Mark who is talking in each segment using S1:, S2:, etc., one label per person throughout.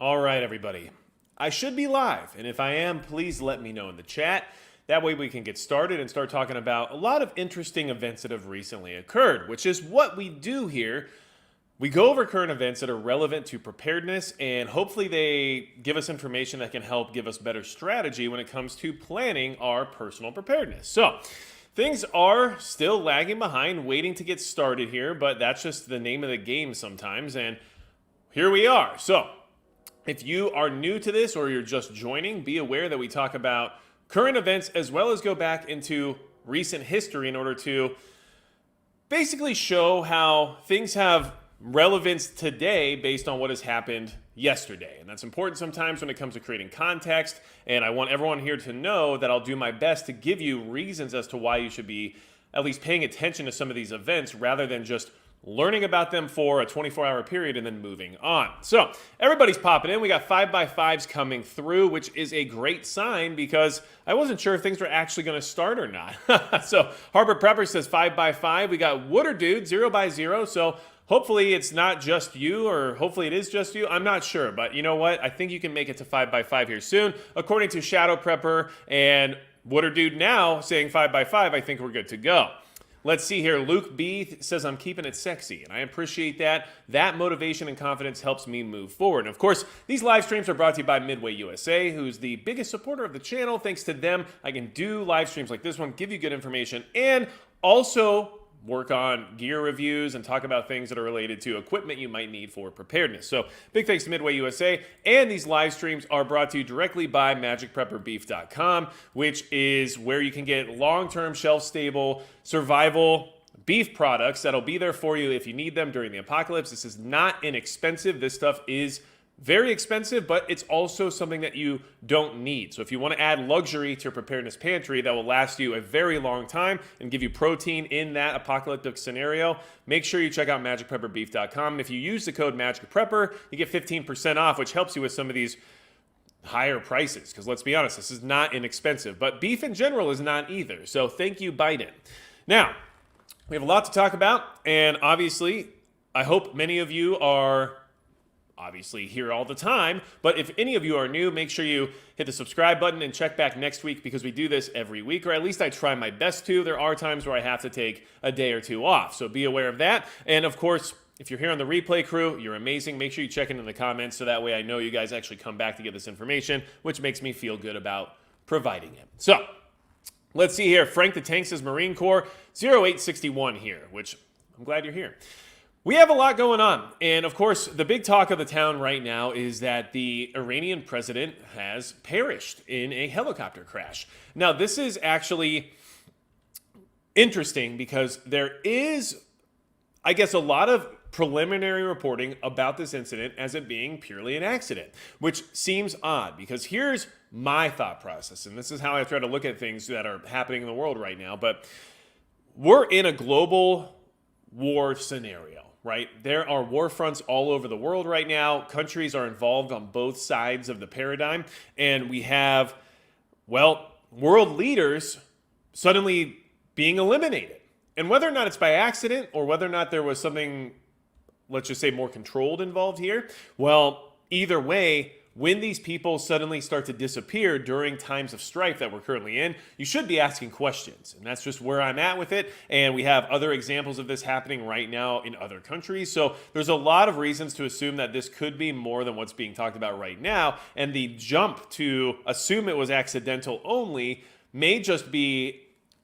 S1: All right, everybody. I should be live, and if I am, please let me know in the chat. That way we can get started and start talking about a lot of interesting events that have recently occurred, which is what we do here. We go over current events that are relevant to preparedness, and hopefully they give us information that can help give us better strategy when it comes to planning our personal preparedness. So, things are still lagging behind, waiting to get started here, but that's just the name of the game sometimes, and here we are. So, if you are new to this or you're just joining, be aware that we talk about current events as well as go back into recent history in order to basically show how things have relevance today based on what has happened yesterday. And that's important sometimes when it comes to creating context. And I want everyone here to know that I'll do my best to give you reasons as to why you should be at least paying attention to some of these events rather than just learning about them for a 24-hour period and then moving on. So everybody's popping in. We got 5x5s coming through, which is a great sign because I wasn't sure if things were actually going to start or not. So Harbor Prepper says 5x5. We got Wooder Dude 0x0. So hopefully it's not just you, or hopefully it is just you. I'm not sure, but you know what? I think you can make it to 5x5 here soon. According to Shadow Prepper and Wooder Dude now saying 5x5, I think we're good to go. Let's see here. Luke B says, I'm keeping it sexy, and I appreciate that. That motivation and confidence helps me move forward. And of course, these live streams are brought to you by Midway USA, who's the biggest supporter of the channel. Thanks to them, I can do live streams like this one, give you good information, and also work on gear reviews and talk about things that are related to equipment you might need for preparedness. So big thanks to Midway USA. And these live streams are brought to you directly by magicprepperbeef.com, which is where you can get long-term shelf-stable survival beef products that'll be there for you if you need them during the apocalypse. This is not inexpensive. This stuff is very expensive, but it's also something that you don't need. So if you want to add luxury to your preparedness pantry that will last you a very long time and give you protein in that apocalyptic scenario, make sure you check out magicprepperbeef.com. And if you use the code MAGICPREPPER, you get 15% off, which helps you with some of these higher prices. Because let's be honest, this is not inexpensive, but beef in general is not either. So thank you, Biden. Now, we have a lot to talk about, and obviously, I hope many of you are obviously here all the time, but if any of you are new, make sure you hit the subscribe button and check back next week because we do this every week, or at least I try my best to. There are times where I have to take a day or two off, so be aware of that. And of course, if you're here on the replay crew, you're amazing. Make sure you check in the comments so that way I know you guys actually come back to get this information, which makes me feel good about providing it. So let's see here. Frank the Tank says Marine Corps 0861 here, which I'm glad you're here. We have a lot going on, and of course, the big talk of the town right now is that the Iranian president has perished in a helicopter crash. Now, this is actually interesting because there is, I guess, a lot of preliminary reporting about this incident as it being purely an accident, which seems odd because here's my thought process, and this is how I try to look at things that are happening in the world right now, but we're in a global war scenario. Right? There are war fronts all over the world right now. Countries are involved on both sides of the paradigm. And we have, well, world leaders suddenly being eliminated. And whether or not it's by accident or whether or not there was something, let's just say, more controlled involved here, well, either way, when these people suddenly start to disappear during times of strife that we're currently in, you should be asking questions. And that's just where I'm at with it. And we have other examples of this happening right now in other countries. So there's a lot of reasons to assume that this could be more than what's being talked about right now. And the jump to assume it was accidental only may just be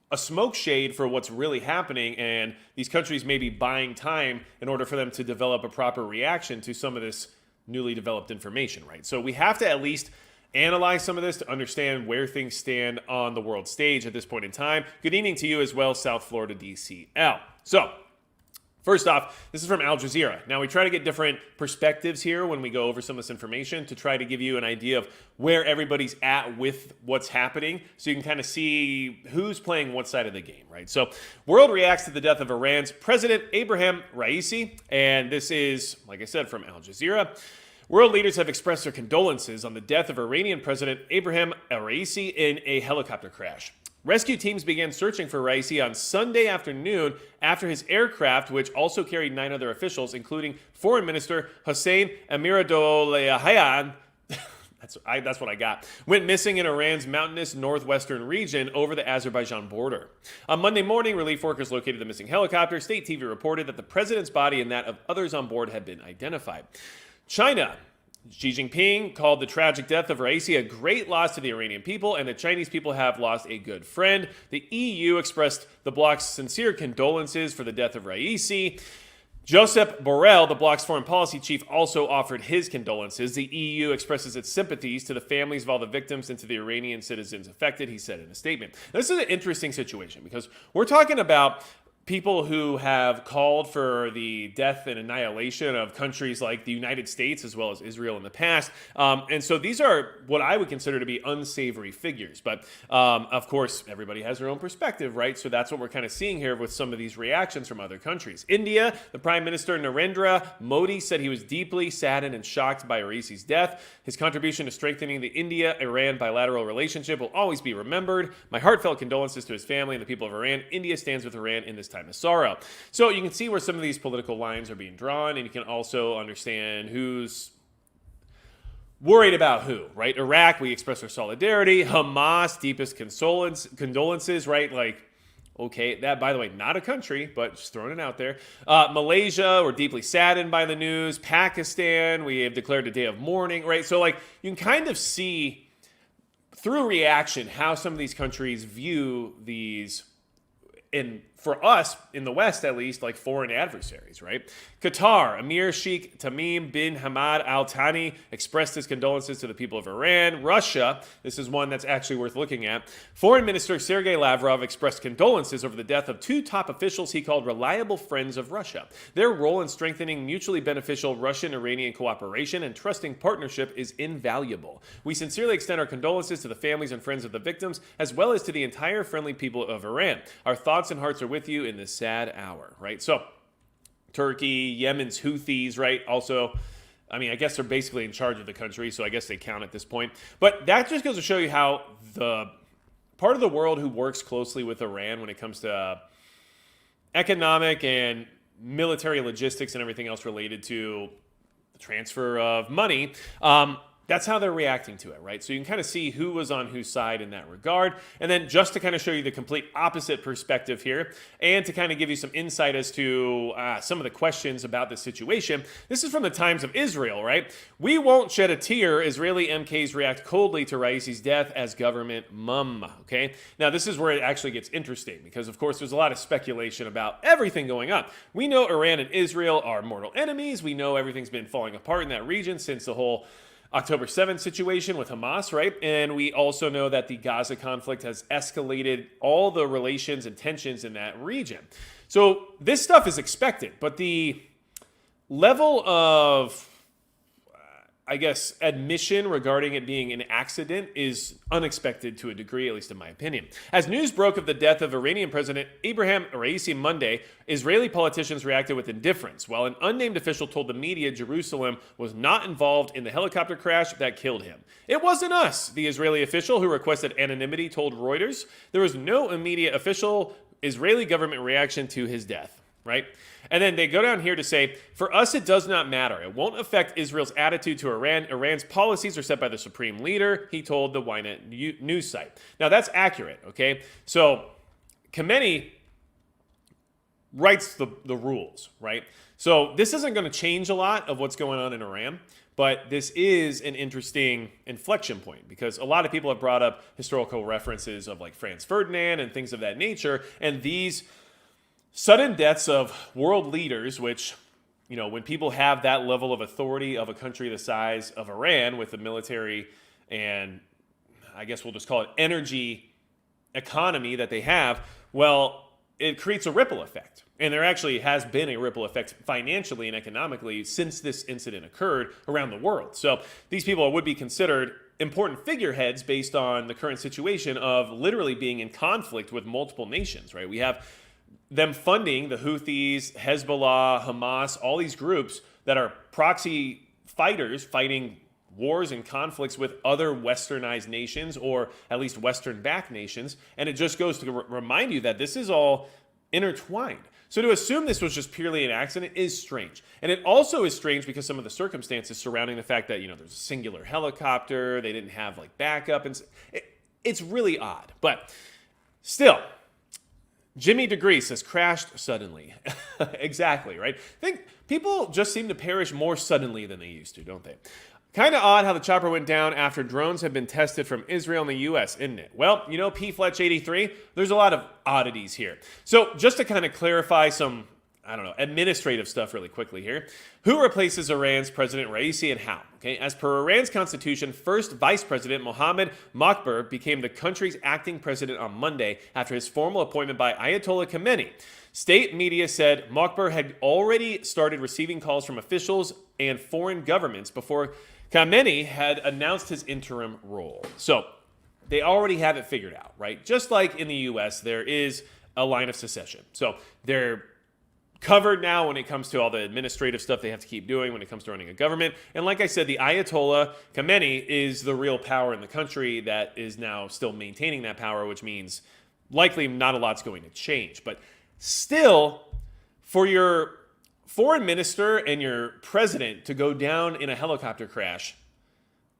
S1: a smoke shade for what's really happening, and these countries may be buying time in order for them to develop a proper reaction to some of this newly developed information, right? So we have to at least analyze some of this to understand where things stand on the world stage at this point in time. Good evening to you as well, South Florida DCL. So first off, this is from Al Jazeera. Now, we try to get different perspectives here when we go over some of this information to try to give you an idea of where everybody's at with what's happening so you can kind of see who's playing what side of the game, right? So, world reacts to the death of Iran's President Ebrahim Raisi, and this is, like I said, from Al Jazeera. World leaders have expressed their condolences on the death of Iranian President Ebrahim Raisi in a helicopter crash. Rescue teams began searching for Raisi on Sunday afternoon after his aircraft, which also carried 9 other officials, including Foreign Minister Hossein Amiradolahian, that's what I got, went missing in Iran's mountainous northwestern region over the Azerbaijan border. On Monday morning, relief workers located the missing helicopter. State TV reported that the president's body and that of others on board had been identified. China. Xi Jinping called the tragic death of Raisi a great loss to the Iranian people, and the Chinese people have lost a good friend. The EU expressed the bloc's sincere condolences for the death of Raisi. Josep Borrell, the bloc's foreign policy chief, also offered his condolences. The EU expresses its sympathies to the families of all the victims and to the Iranian citizens affected, he said in a statement. Now, this is an interesting situation because we're talking about people who have called for the death and annihilation of countries like the United States as well as Israel in the past. And so these are what I would consider to be unsavory figures. But of course, everybody has their own perspective, right? So that's what we're kind of seeing here with some of these reactions from other countries. India, the Prime Minister Narendra Modi said he was deeply saddened and shocked by Raisi's death. His contribution to strengthening the India-Iran bilateral relationship will always be remembered. My heartfelt condolences to his family and the people of Iran. India stands with Iran in this time of sorrow. So you can see where some of these political lines are being drawn, and you can also understand who's worried about who, right? Iraq, we express our solidarity. Hamas, deepest condolences, right? Like, okay, that, by the way, not a country, but just throwing it out there. Malaysia, we're deeply saddened by the news. Pakistan, we have declared a day of mourning, right? So, like, you can kind of see through reaction how some of these countries view these, and for us, in the West at least, like foreign adversaries, right? Qatar, Emir Sheikh Tamim bin Hamad Al Thani expressed his condolences to the people of Iran. Russia, this is one that's actually worth looking at. Foreign Minister Sergei Lavrov expressed condolences over the death of 2 top officials he called reliable friends of Russia. Their role in strengthening mutually beneficial Russian-Iranian cooperation and trusting partnership is invaluable. We sincerely extend our condolences to the families and friends of the victims, as well as to the entire friendly people of Iran. Our thoughts and hearts are with you in this sad hour, right? So, Turkey, Yemen's Houthis, right? Also, I mean, I guess they're basically in charge of the country, so I guess they count at this point. But that just goes to show you how the part of the world who works closely with Iran when it comes to economic and military logistics and everything else related to the transfer of money, that's how they're reacting to it, right? So you can kind of see who was on whose side in that regard. And then just to kind of show you the complete opposite perspective here and to kind of give you some insight as to some of the questions about this situation, this is from the Times of Israel, right? We won't shed a tear. Israeli MKs react coldly to Raisi's death as government mum, okay? Now, this is where it actually gets interesting because, of course, there's a lot of speculation about everything going on. We know Iran and Israel are mortal enemies. We know everything's been falling apart in that region since the whole October 7th situation with Hamas, right? And we also know that the Gaza conflict has escalated all the relations and tensions in that region. So this stuff is expected, but the level of, I guess, admission regarding it being an accident is unexpected to a degree, at least in my opinion. As news broke of the death of Iranian President Ibrahim Raisi Monday, Israeli politicians reacted with indifference, while an unnamed official told the media Jerusalem was not involved in the helicopter crash that killed him. It wasn't us, the Israeli official who requested anonymity told Reuters. There was no immediate official Israeli government reaction to his death, right? And then they go down here to say, for us, it does not matter. It won't affect Israel's attitude to Iran. Iran's policies are set by the supreme leader, he told the Ynet news site. Now, that's accurate, okay? So, Khamenei writes the rules, right? So, this isn't going to change a lot of what's going on in Iran, but this is an interesting inflection point because a lot of people have brought up historical references of like Franz Ferdinand and things of that nature, and these sudden deaths of world leaders, which, you know, when people have that level of authority of a country the size of Iran with the military and I guess we'll just call it energy economy that they have, well, it creates a ripple effect. And there actually has been a ripple effect financially and economically since this incident occurred around the world. So these people would be considered important figureheads based on the current situation of literally being in conflict with multiple nations, right? We have them funding the Houthis, Hezbollah, Hamas, all these groups that are proxy fighters fighting wars and conflicts with other westernized nations, or at least Western-backed nations. And it just goes to remind you that this is all intertwined. So to assume this was just purely an accident is strange. And it also is strange because some of the circumstances surrounding the fact that, there's a singular helicopter, they didn't have like backup, and it's really odd. But still, Jimmy DeGrease has crashed suddenly. Exactly, right? I think people just seem to perish more suddenly than they used to, don't they? Kind of odd how the chopper went down after drones have been tested from Israel and the U.S., isn't it? Well, P. Fletch 83, there's a lot of oddities here. So just to kind of clarify some, administrative stuff really quickly here. Who replaces Iran's President Raisi and how? Okay, as per Iran's constitution, first Vice President Mohammad Mokhber became the country's acting president on Monday after his formal appointment by Ayatollah Khamenei. State media said Mokhber had already started receiving calls from officials and foreign governments before Khamenei had announced his interim role. So they already have it figured out, right? Just like in the U.S., there is a line of succession. So they're covered now when it comes to all the administrative stuff they have to keep doing when it comes to running a government. And like I said, the Ayatollah Khamenei is the real power in the country that is now still maintaining that power, which means likely not a lot's going to change. But still, for your foreign minister and your president to go down in a helicopter crash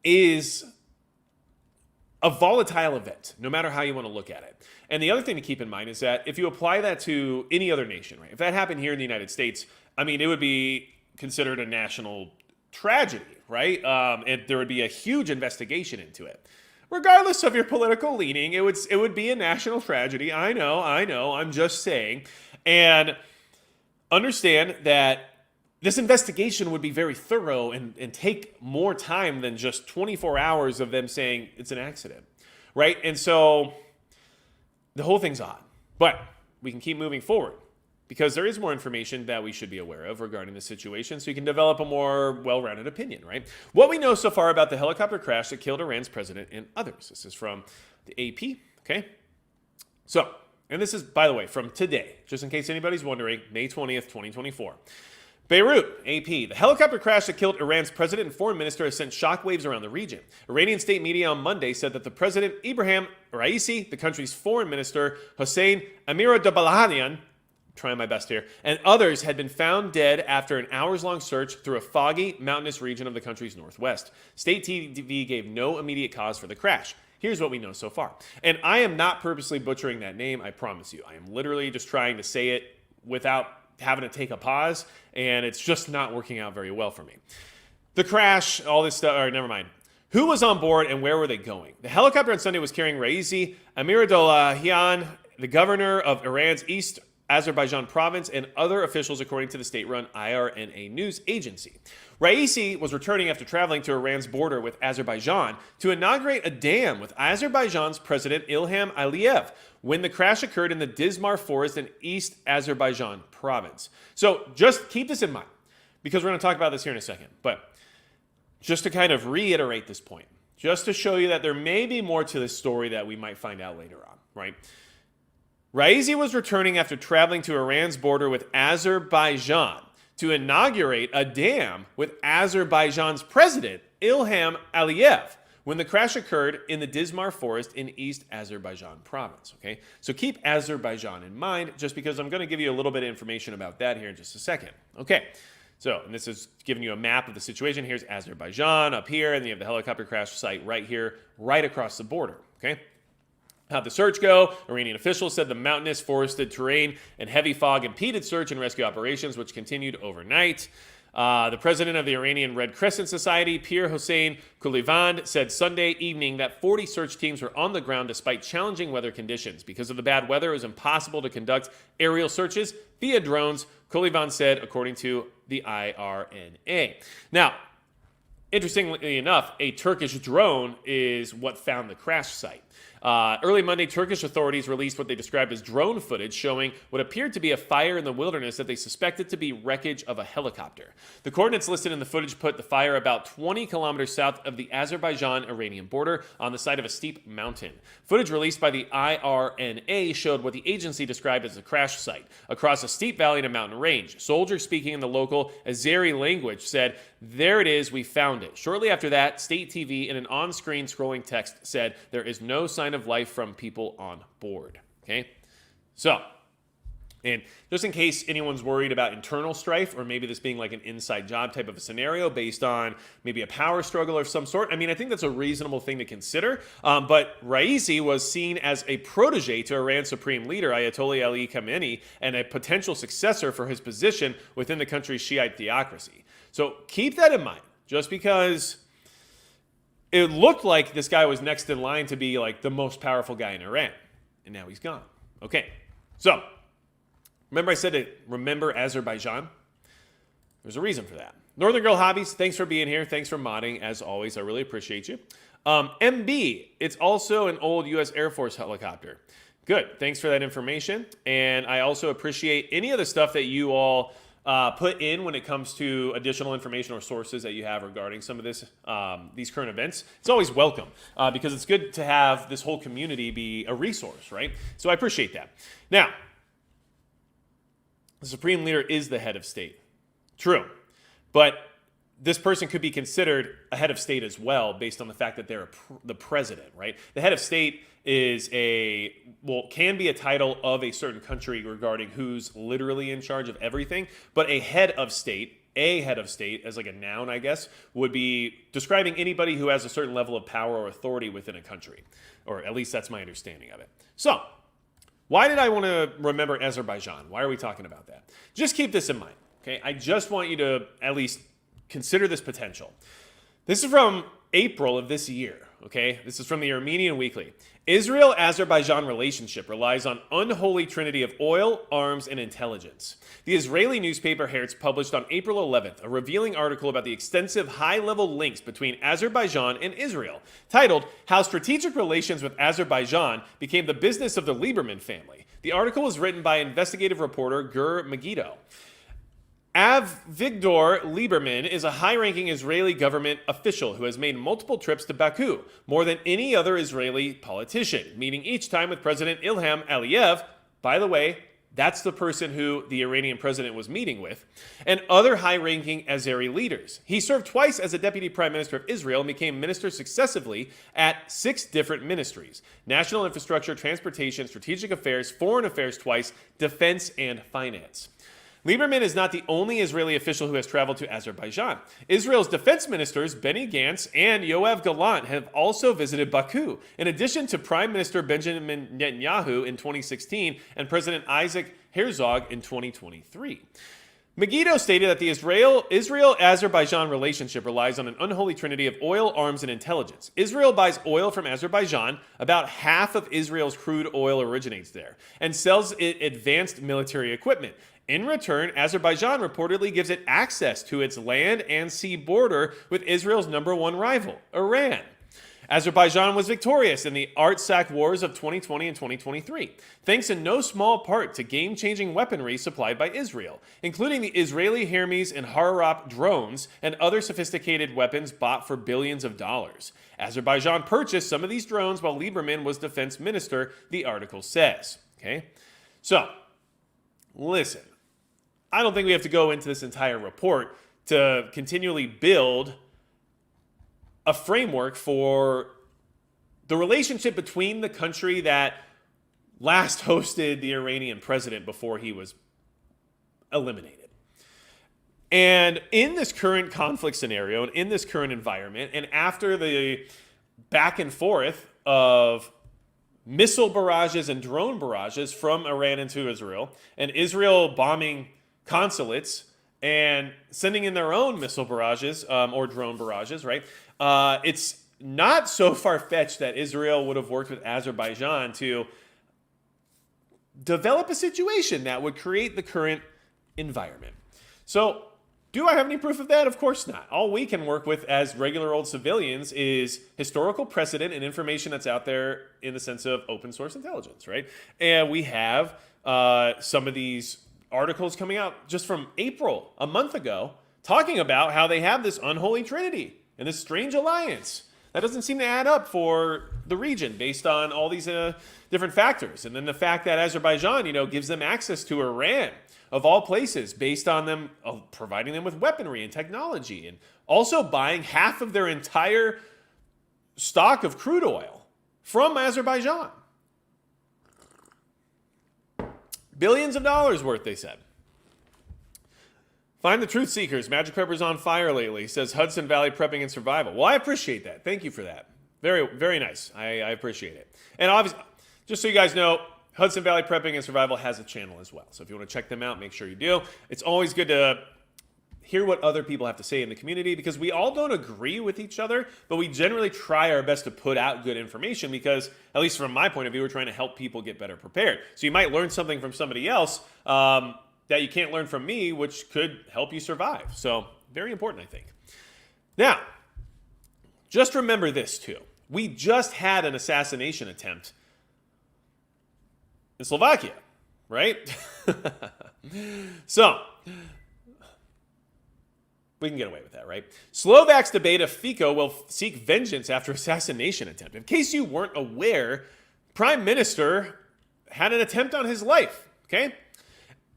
S1: is a volatile event, no matter how you want to look at it. And the other thing to keep in mind is that if you apply that to any other nation, right? If that happened here in the United States, it would be considered a national tragedy, right? And there would be a huge investigation into it. Regardless of your political leaning, it would be a national tragedy. I know, I'm just saying. And understand that this investigation would be very thorough and take more time than just 24 hours of them saying it's an accident, right? And so the whole thing's odd. But we can keep moving forward because there is more information that we should be aware of regarding the situation so you can develop a more well-rounded opinion, right? What we know so far about the helicopter crash that killed Iran's president and others. This is from the AP, okay? So, and this is, by the way, from today, just in case anybody's wondering, May 20th, 2024. Beirut, AP. The helicopter crash that killed Iran's president and foreign minister has sent shockwaves around the region. Iranian state media on Monday said that the president, Ibrahim Raisi, the country's foreign minister, Hossein Amiradobalahian, trying my best here, and others had been found dead after an hours-long search through a foggy, mountainous region of the country's northwest. State TV gave no immediate cause for the crash. Here's what we know so far. And I am not purposely butchering that name, I promise you. I am literally just trying to say it without having to take a pause, and it's just not working out very well for me. The crash, all this stuff, or never mind. Who was on board and where were they going? The helicopter on Sunday was carrying Raisi Amiradolahian, the governor of Iran's East Azerbaijan province, and other officials, according to the state-run IRNA news agency. Raisi was returning after traveling to Iran's border with Azerbaijan to inaugurate a dam with Azerbaijan's President Ilham Aliyev when the crash occurred in the Dizmar forest in East Azerbaijan province. So just keep this in mind, because we're going to talk about this here in a second. But just to kind of reiterate this point, just to show you that there may be more to this story that we might find out later on, right? Raisi was returning after traveling to Iran's border with Azerbaijan to inaugurate a dam with Azerbaijan's president, Ilham Aliyev, when the crash occurred in the Dizmar forest in East Azerbaijan province, okay? So keep Azerbaijan in mind, just because I'm going to give you a little bit of information about that here in just a second. Okay, so, and this is giving you a map of the situation. Here's Azerbaijan up here, and you have the helicopter crash site right here, right across the border, okay? How'd the search go? Iranian officials said the mountainous forested terrain and heavy fog impeded search and rescue operations, which continued overnight. The president of the Iranian Red Crescent Society, Pir Hossein Kulivand, said Sunday evening that 40 search teams were on the ground despite challenging weather conditions. Because of the bad weather, it was impossible to conduct aerial searches via drones, Kulivand said, according to the IRNA. Now, interestingly enough, a Turkish drone is what found the crash site. Early Monday, Turkish authorities released what they described as drone footage showing what appeared to be a fire in the wilderness that they suspected to be wreckage of a helicopter. The coordinates listed in the footage put the fire about 20 kilometers south of the Azerbaijan-Iranian border on the side of a steep mountain. Footage released by the IRNA showed what the agency described as a crash site across a steep valley in a mountain range. Soldiers speaking in the local Azeri language said, "There it is, we found it." Shortly after that, state TV in an on-screen scrolling text said, "There is no sign of life from people on board." Okay? So, and just in case anyone's worried about internal strife or maybe this being like an inside job type of a scenario based on maybe a power struggle of some sort, I mean, I think that's a reasonable thing to consider. But Raisi was seen as a protege to Iran's supreme leader, Ayatollah Ali Khamenei, and a potential successor for his position within the country's Shiite theocracy. So keep that in mind, just because it looked like this guy was next in line to be like the most powerful guy in Iran, and now he's gone. Okay, so remember I said to remember Azerbaijan? There's a reason for that. Northern Girl Hobbies, thanks for being here. Thanks for modding, as always. I really appreciate you. MB, it's also an old U.S. Air Force helicopter. Good, thanks for that information. And I also appreciate any of the stuff that you all put in when it comes to additional information or sources that you have regarding some of this, these current events. It's always welcome because it's good to have this whole community be a resource, right? So I appreciate that. Now, the supreme leader is the head of state. True. But this person could be considered a head of state as well based on the fact that they're the president, right? The head of state is can be a title of a certain country regarding who's literally in charge of everything, but a head of state as like a noun, I guess, would be describing anybody who has a certain level of power or authority within a country, or at least that's my understanding of it. So, why did I want to remember Azerbaijan? Why are we talking about that? Just keep this in mind, okay? I just want you to at least consider this potential. This is from April of this year, okay? This is from the Armenian Weekly. Israel-Azerbaijan relationship relies on unholy trinity of oil, arms, and intelligence. The Israeli newspaper Haaretz published on April 11th a revealing article about the extensive high-level links between Azerbaijan and Israel, titled "How Strategic Relations with Azerbaijan Became the Business of the Lieberman Family." The article was written by investigative reporter Gur Megiddo. Avigdor Lieberman is a high-ranking Israeli government official who has made multiple trips to Baku, more than any other Israeli politician, meeting each time with President Ilham Aliyev. By the way, that's the person who the Iranian president was meeting with, and other high-ranking Azeri leaders. He served twice as a deputy prime minister of Israel and became minister successively at 6 different ministries: national infrastructure, transportation, strategic affairs, foreign affairs twice, defense, and finance. Lieberman is not the only Israeli official who has traveled to Azerbaijan. Israel's defense ministers Benny Gantz and Yoav Gallant have also visited Baku, in addition to Prime Minister Benjamin Netanyahu in 2016 and President Isaac Herzog in 2023. Megiddo stated that the Israel-Azerbaijan relationship relies on an unholy trinity of oil, arms, and intelligence. Israel buys oil from Azerbaijan. About half of Israel's crude oil originates there, and sells it advanced military equipment. In return, Azerbaijan reportedly gives it access to its land and sea border with Israel's #1 rival, Iran. Azerbaijan was victorious in the Artsakh Wars of 2020 and 2023, thanks in no small part to game-changing weaponry supplied by Israel, including the Israeli Hermes and Harop drones and other sophisticated weapons bought for billions of dollars. Azerbaijan purchased some of these drones while Lieberman was defense minister, the article says. Okay? So, listen. I don't think we have to go into this entire report to continually build a framework for the relationship between the country that last hosted the Iranian president before he was eliminated. And in this current conflict scenario, and in this current environment, and after the back and forth of missile barrages and drone barrages from Iran into Israel, and Israel bombing consulates and sending in their own missile barrages or drone barrages, right? It's not so far-fetched that Israel would have worked with Azerbaijan to develop a situation that would create the current environment. So Do I have any proof of that? Of course not. All we can work with as regular old civilians is historical precedent and information that's out there in the sense of open source intelligence, right? And we have some of these articles coming out just from April, a month ago, talking about how they have this unholy trinity and this strange alliance. That doesn't seem to add up for the region based on all these different factors. And then the fact that Azerbaijan, gives them access to Iran, of all places, based on them providing them with weaponry and technology, and also buying half of their entire stock of crude oil from Azerbaijan. Billions of dollars worth, they said. Find the truth seekers. Magic Pepper's on fire lately, says Hudson Valley Prepping and Survival. Well, I appreciate that. Thank you for that. Very, very nice. I appreciate it. And obviously, just so you guys know, Hudson Valley Prepping and Survival has a channel as well. So if you want to check them out, make sure you do. It's always good to hear what other people have to say in the community, because we all don't agree with each other, but we generally try our best to put out good information because, at least from my point of view, we're trying to help people get better prepared. So you might learn something from somebody else that you can't learn from me, which could help you survive. So very important, I think. Now, just remember this too. We just had an assassination attempt in Slovakia, right? So, we can get away with that, right? Slovaks debate if Fico will seek vengeance after assassination attempt. In case you weren't aware, Prime Minister had an attempt on his life, okay?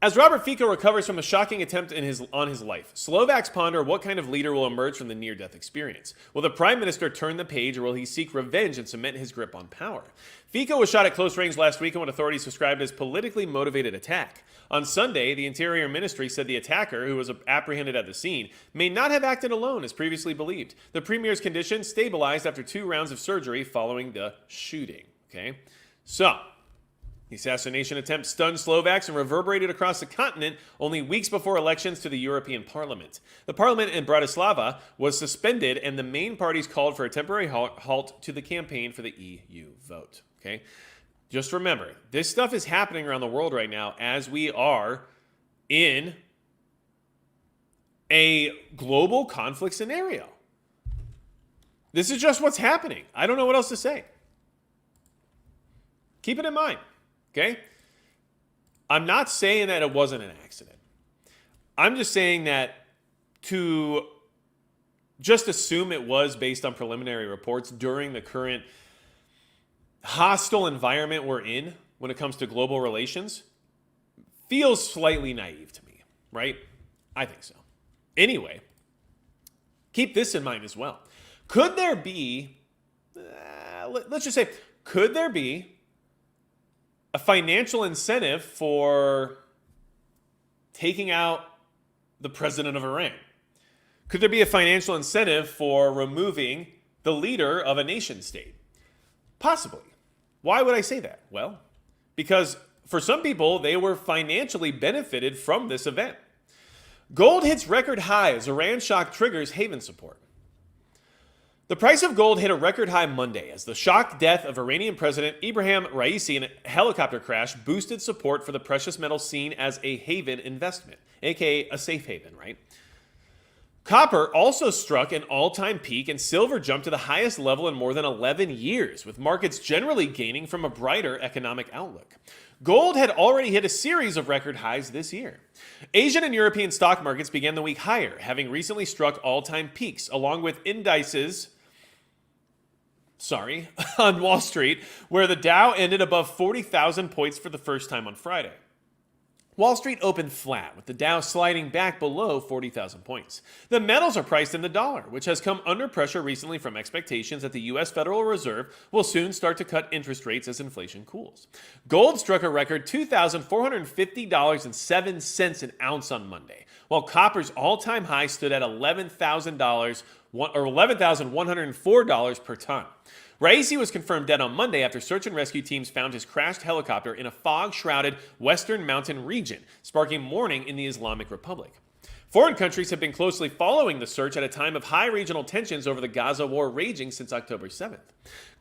S1: As Robert Fico recovers from a shocking attempt on his life, Slovaks ponder what kind of leader will emerge from the near-death experience. Will the Prime Minister turn the page, or will he seek revenge and cement his grip on power? Fico was shot at close range last week in what authorities described as politically motivated attack. On Sunday, the Interior Ministry said the attacker, who was apprehended at the scene, may not have acted alone as previously believed. The Premier's condition stabilized after 2 rounds of surgery following the shooting. Okay, so the assassination attempt stunned Slovaks and reverberated across the continent only weeks before elections to the European Parliament. The parliament in Bratislava was suspended, and the main parties called for a temporary halt to the campaign for the EU vote. Okay? Just remember, this stuff is happening around the world right now as we are in a global conflict scenario. This is just what's happening. I don't know what else to say. Keep it in mind. Okay? I'm not saying that it wasn't an accident. I'm just saying that to just assume it was based on preliminary reports during the current hostile environment we're in when it comes to global relations feels slightly naive to me, right? I think so. Anyway, keep this in mind as well. Could there be, let's just say, could there be a financial incentive for taking out the president of Iran? Could there be a financial incentive for removing the leader of a nation state? Possibly. Why would I say that? Well, because for some people, they were financially benefited from this event. Gold hits record high as Iran shock triggers haven support. The price of gold hit a record high Monday as the shocked death of Iranian President Ibrahim Raisi in a helicopter crash boosted support for the precious metal seen as a haven investment, aka a safe haven, right? Copper also struck an all-time peak, and silver jumped to the highest level in more than 11 years, with markets generally gaining from a brighter economic outlook. Gold had already hit a series of record highs this year. Asian and European stock markets began the week higher, having recently struck all-time peaks, along with indices on Wall Street, where the Dow ended above 40,000 points for the first time on Friday. Wall Street opened flat, with the Dow sliding back below 40,000 points. The metals are priced in the dollar, which has come under pressure recently from expectations that the U.S. Federal Reserve will soon start to cut interest rates as inflation cools. Gold struck a record $2,450.07 an ounce on Monday, while copper's all-time high stood at $11,104 per ton. Raisi was confirmed dead on Monday after search and rescue teams found his crashed helicopter in a fog-shrouded western mountain region, sparking mourning in the Islamic Republic. Foreign countries have been closely following the search at a time of high regional tensions over the Gaza war raging since October 7th.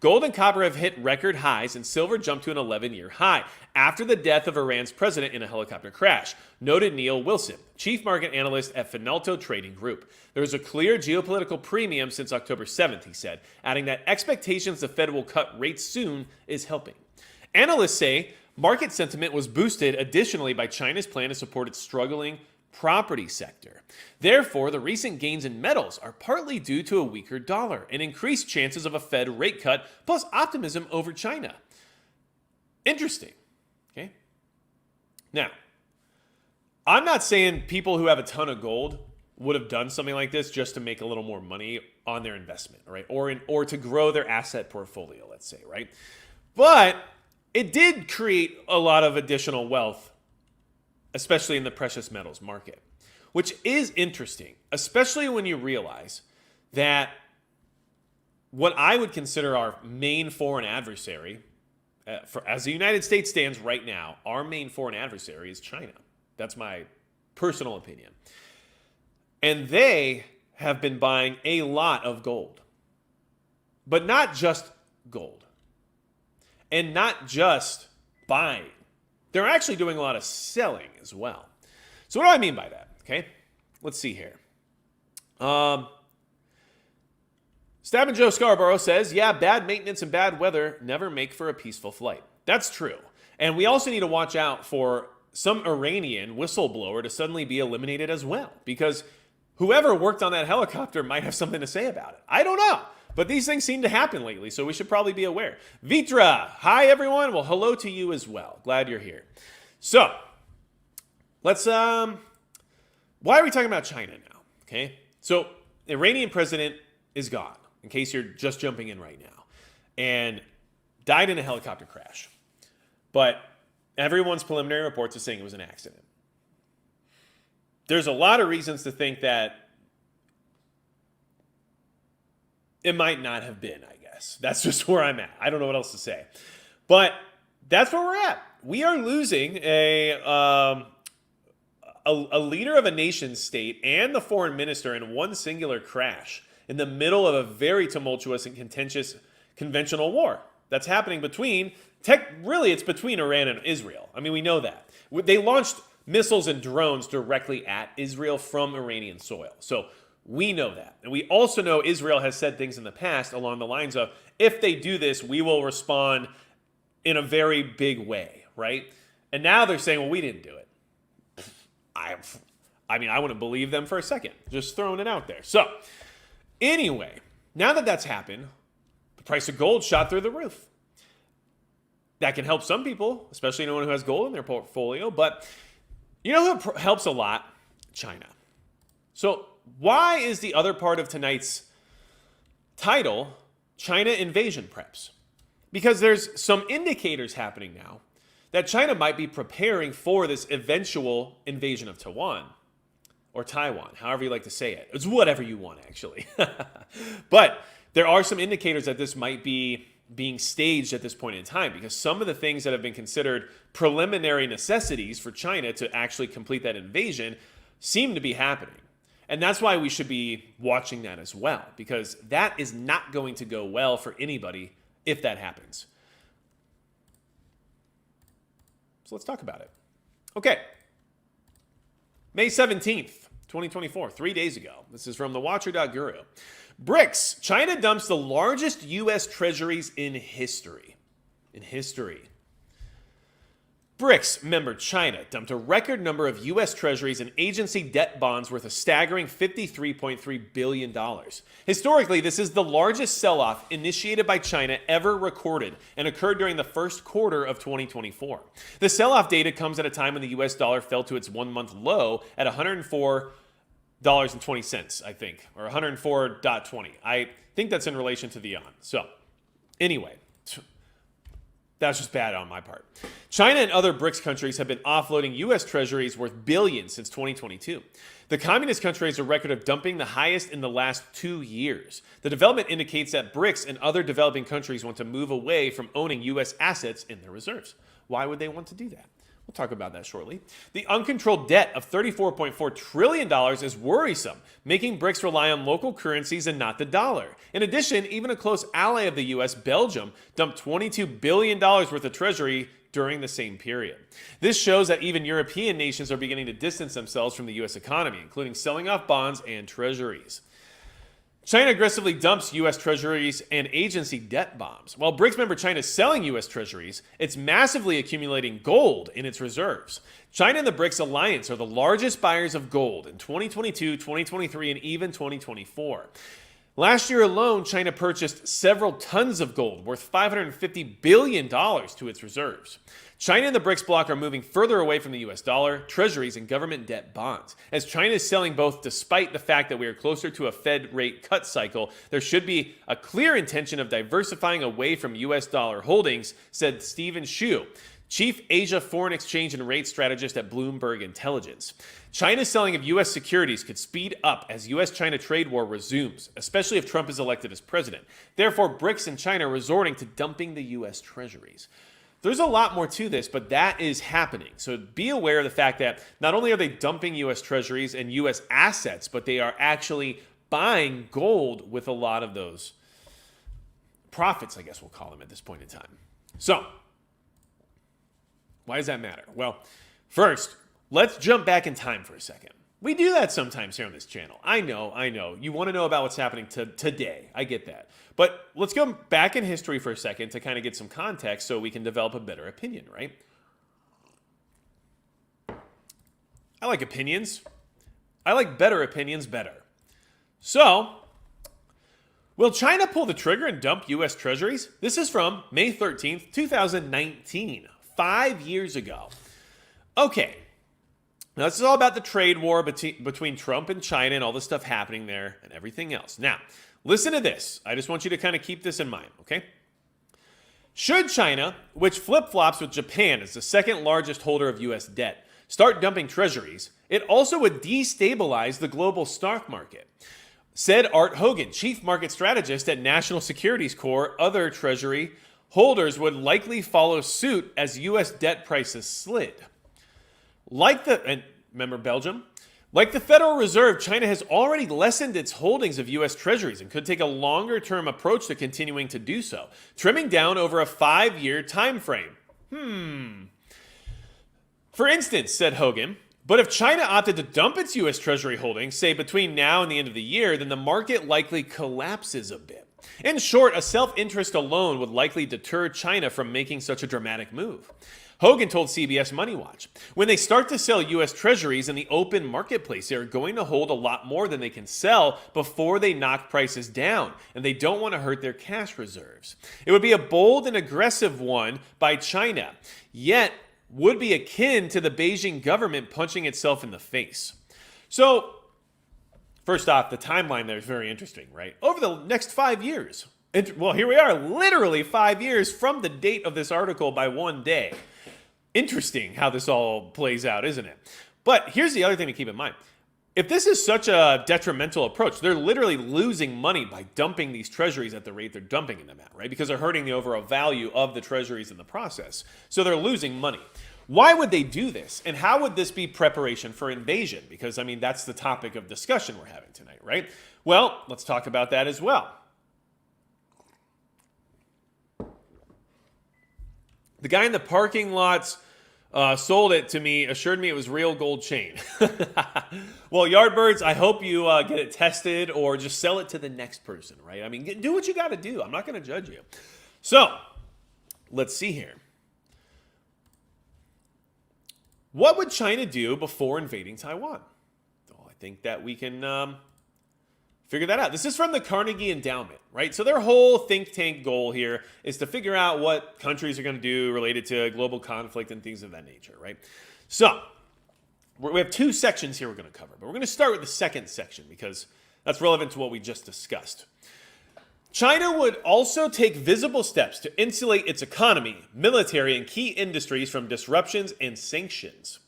S1: Gold and copper have hit record highs, and silver jumped to an 11-year high after the death of Iran's president in a helicopter crash, noted Neil Wilson, chief market analyst at Finalto Trading Group. There is a clear geopolitical premium since October 7th, he said, adding that expectations the Fed will cut rates soon is helping. Analysts say market sentiment was boosted additionally by China's plan to support its struggling property sector. Therefore, the recent gains in metals are partly due to a weaker dollar and increased chances of a Fed rate cut, plus optimism over China. Interesting. Okay. Now, I'm not saying people who have a ton of gold would have done something like this just to make a little more money on their investment, right? Or to grow their asset portfolio, let's say, right? But it did create a lot of additional wealth, especially in the precious metals market, which is interesting, especially when you realize that what I would consider our main foreign adversary, as the United States stands right now, our main foreign adversary is China. That's my personal opinion. And they have been buying a lot of gold, but not just gold, and not just buying. They're actually doing a lot of selling as well. So what do I mean by that? Okay, let's see here. Stab Joe Scarborough says, yeah, bad maintenance and bad weather never make for a peaceful flight. That's true. And we also need to watch out for some Iranian whistleblower to suddenly be eliminated as well, because whoever worked on that helicopter might have something to say about it. I don't know. But these things seem to happen lately, so we should probably be aware. Vitra, hi everyone. Well, hello to you as well. Glad you're here. So, let's, why are we talking about China now? Okay. So, the Iranian president is gone, in case you're just jumping in right now, and died in a helicopter crash. But everyone's preliminary reports are saying it was an accident. There's a lot of reasons to think that it might not have been, I guess. That's just where I'm at. I don't know what else to say. But that's where we're at. We are losing a leader of a nation state and the foreign minister in one singular crash in the middle of a very tumultuous and contentious conventional war that's happening between, it's between Iran and Israel. I mean, we know that. They launched missiles and drones directly at Israel from Iranian soil. So we know that. And we also know Israel has said things in the past along the lines of, if they do this, we will respond in a very big way, right? And now they're saying, well, we didn't do it. I mean, I wouldn't believe them for a second. Just throwing it out there. So, anyway, now that that's happened, the price of gold shot through the roof. That can help some people, especially anyone who has gold in their portfolio. But you know who helps a lot? China. So, why is the other part of tonight's title China Invasion Preps? Because there's some indicators happening now that China might be preparing for this eventual invasion of Taiwan, or Taiwan, however you like to say it. It's whatever you want, actually. But there are some indicators that this might be being staged at this point in time, because some of the things that have been considered preliminary necessities for China to actually complete that invasion seem to be happening. And that's why we should be watching that as well, because that is not going to go well for anybody if that happens. So let's talk about it. Okay. May 17th, 2024, 3 days ago. This is from thewatcher.guru. BRICS, China dumps the largest U.S. treasuries in history. BRICS member China dumped a record number of U.S. treasuries and agency debt bonds worth a staggering $53.3 billion. Historically, this is the largest sell-off initiated by China ever recorded and occurred during the first quarter of 2024. The sell-off data comes at a time when the U.S. dollar fell to its one-month low at $104.20, I think, or 104.20. I think that's in relation to the yuan. So, anyway, that's just bad on my part. China and other BRICS countries have been offloading U.S. treasuries worth billions since 2022. The communist country has a record of dumping the highest in the last 2 years. The development indicates that BRICS and other developing countries want to move away from owning U.S. assets in their reserves. Why would they want to do that? We'll talk about that shortly. The uncontrolled debt of $34.4 trillion is worrisome, making BRICS rely on local currencies and not the dollar. In addition, even a close ally of the U.S., Belgium, dumped $22 billion worth of treasury during the same period. This shows that even European nations are beginning to distance themselves from the U.S. economy, including selling off bonds and treasuries. China aggressively dumps U.S. treasuries and agency debt bombs. While BRICS member China is selling U.S. treasuries, it's massively accumulating gold in its reserves. China and the BRICS alliance are the largest buyers of gold in 2022, 2023, and even 2024. Last year alone, China purchased several tons of gold worth $550 billion to its reserves. China and the BRICS bloc are moving further away from the US dollar, treasuries, and government debt bonds. As China is selling both despite the fact that we are closer to a Fed rate cut cycle, there should be a clear intention of diversifying away from US dollar holdings, said Stephen Xu, Chief Asia Foreign Exchange and Rate Strategist at Bloomberg Intelligence. China's selling of U.S. securities could speed up as U.S.-China trade war resumes, especially if Trump is elected as president. Therefore, BRICS and China are resorting to dumping the U.S. treasuries. There's a lot more to this, but that is happening. So be aware of the fact that not only are they dumping U.S. treasuries and U.S. assets, but they are actually buying gold with a lot of those profits, I guess we'll call them at this point in time. So, why does that matter? Well, first, let's jump back in time for a second. We do that sometimes here on this channel. I know. You want to know about what's happening today. I get that. But let's go back in history for a second to kind of get some context so we can develop a better opinion, right? I like opinions. I like better opinions better. So, will China pull the trigger and dump U.S. treasuries? This is from May 13th, 2019. 5 years ago. Okay, now this is all about the trade war between Trump and China and all the stuff happening there and everything else. Now, listen to this. I just want you to kind of keep this in mind, okay? Should China, which flip-flops with Japan as the second largest holder of U.S. debt, start dumping treasuries, it also would destabilize the global stock market. Said Art Hogan, chief market strategist at National Securities Corps, other treasury holders would likely follow suit as U.S. debt prices slid. Remember Belgium? Like the Federal Reserve, China has already lessened its holdings of U.S. treasuries and could take a longer-term approach to continuing to do so, trimming down over a 5-year time frame. For instance, said Hogan, but if China opted to dump its U.S. treasury holdings, say between now and the end of the year, then the market likely collapses a bit. In short, a self-interest alone would likely deter China from making such a dramatic move. Hogan told CBS Money Watch, when they start to sell U.S. treasuries in the open marketplace, they are going to hold a lot more than they can sell before they knock prices down, and they don't want to hurt their cash reserves. It would be a bold and aggressive one by China, yet would be akin to the Beijing government punching itself in the face. So, first off, the timeline there is very interesting, right? Over the next 5 years. Well, here we are, literally 5 years from the date of this article by 1 day. Interesting how this all plays out, isn't it? But here's the other thing to keep in mind. If this is such a detrimental approach, they're literally losing money by dumping these treasuries at the rate they're dumping them at, right? Because they're hurting the overall value of the treasuries in the process. So they're losing money. Why would they do this? And how would this be preparation for invasion? Because, I mean, that's the topic of discussion we're having tonight, right? Well, let's talk about that as well. The guy in the parking lots sold it to me, assured me it was real gold chain. Well, Yardbirds, I hope you get it tested or just sell it to the next person, right? I mean, do what you got to do. I'm not going to judge you. So, let's see here. What would China do before invading Taiwan? Well, I think that we can figure that out. This is from the Carnegie Endowment, right? So their whole think tank goal here is to figure out what countries are going to do related to global conflict and things of that nature, right? So we have 2 sections here we're going to cover, but we're going to start with the second section because that's relevant to what we just discussed. China would also take visible steps to insulate its economy, military, and key industries from disruptions and sanctions.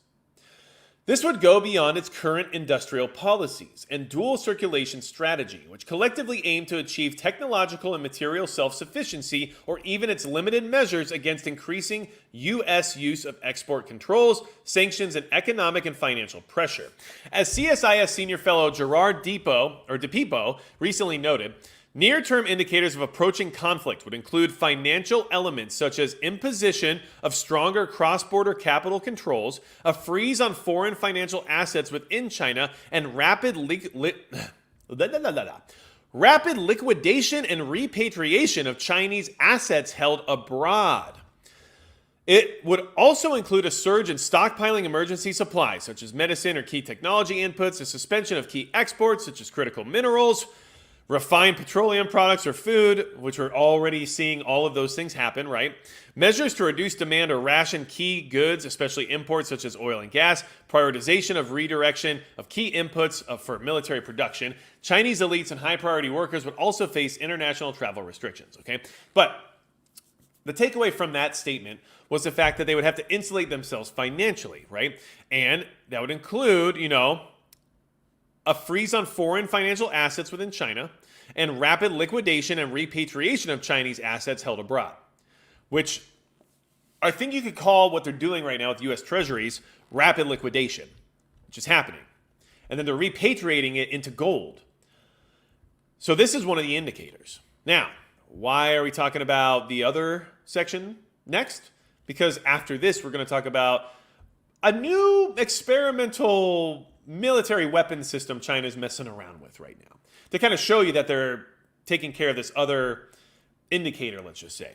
S1: This would go beyond its current industrial policies and dual circulation strategy, which collectively aim to achieve technological and material self-sufficiency, or even its limited measures against increasing U.S. use of export controls, sanctions, and economic and financial pressure. As CSIS senior fellow Gerard DePipo recently noted, near-term indicators of approaching conflict would include financial elements such as imposition of stronger cross-border capital controls, a freeze on foreign financial assets within China, and rapid liquidation and repatriation of Chinese assets held abroad. It would also include a surge in stockpiling emergency supplies, such as medicine or key technology inputs, a suspension of key exports, such as critical minerals, refined petroleum products or food, which we're already seeing all of those things happen, right? Measures to reduce demand or ration key goods, especially imports such as oil and gas, prioritization of redirection of key inputs for military production. Chinese elites and high priority workers would also face international travel restrictions, okay? But the takeaway from that statement was the fact that they would have to insulate themselves financially, right? And that would include, a freeze on foreign financial assets within China, and rapid liquidation and repatriation of Chinese assets held abroad, which I think you could call what they're doing right now with U.S. treasuries rapid liquidation, which is happening. And then they're repatriating it into gold. So this is one of the indicators. Now, why are we talking about the other section next? Because after this, we're going to talk about a new experimental military weapon system China's messing around with right now, to kind of show you that they're taking care of this other indicator, let's just say.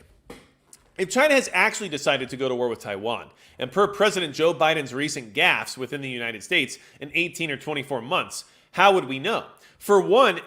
S1: If China has actually decided to go to war with Taiwan, and per President Joe Biden's recent gaffes within the United States in 18 or 24 months, how would we know? For one,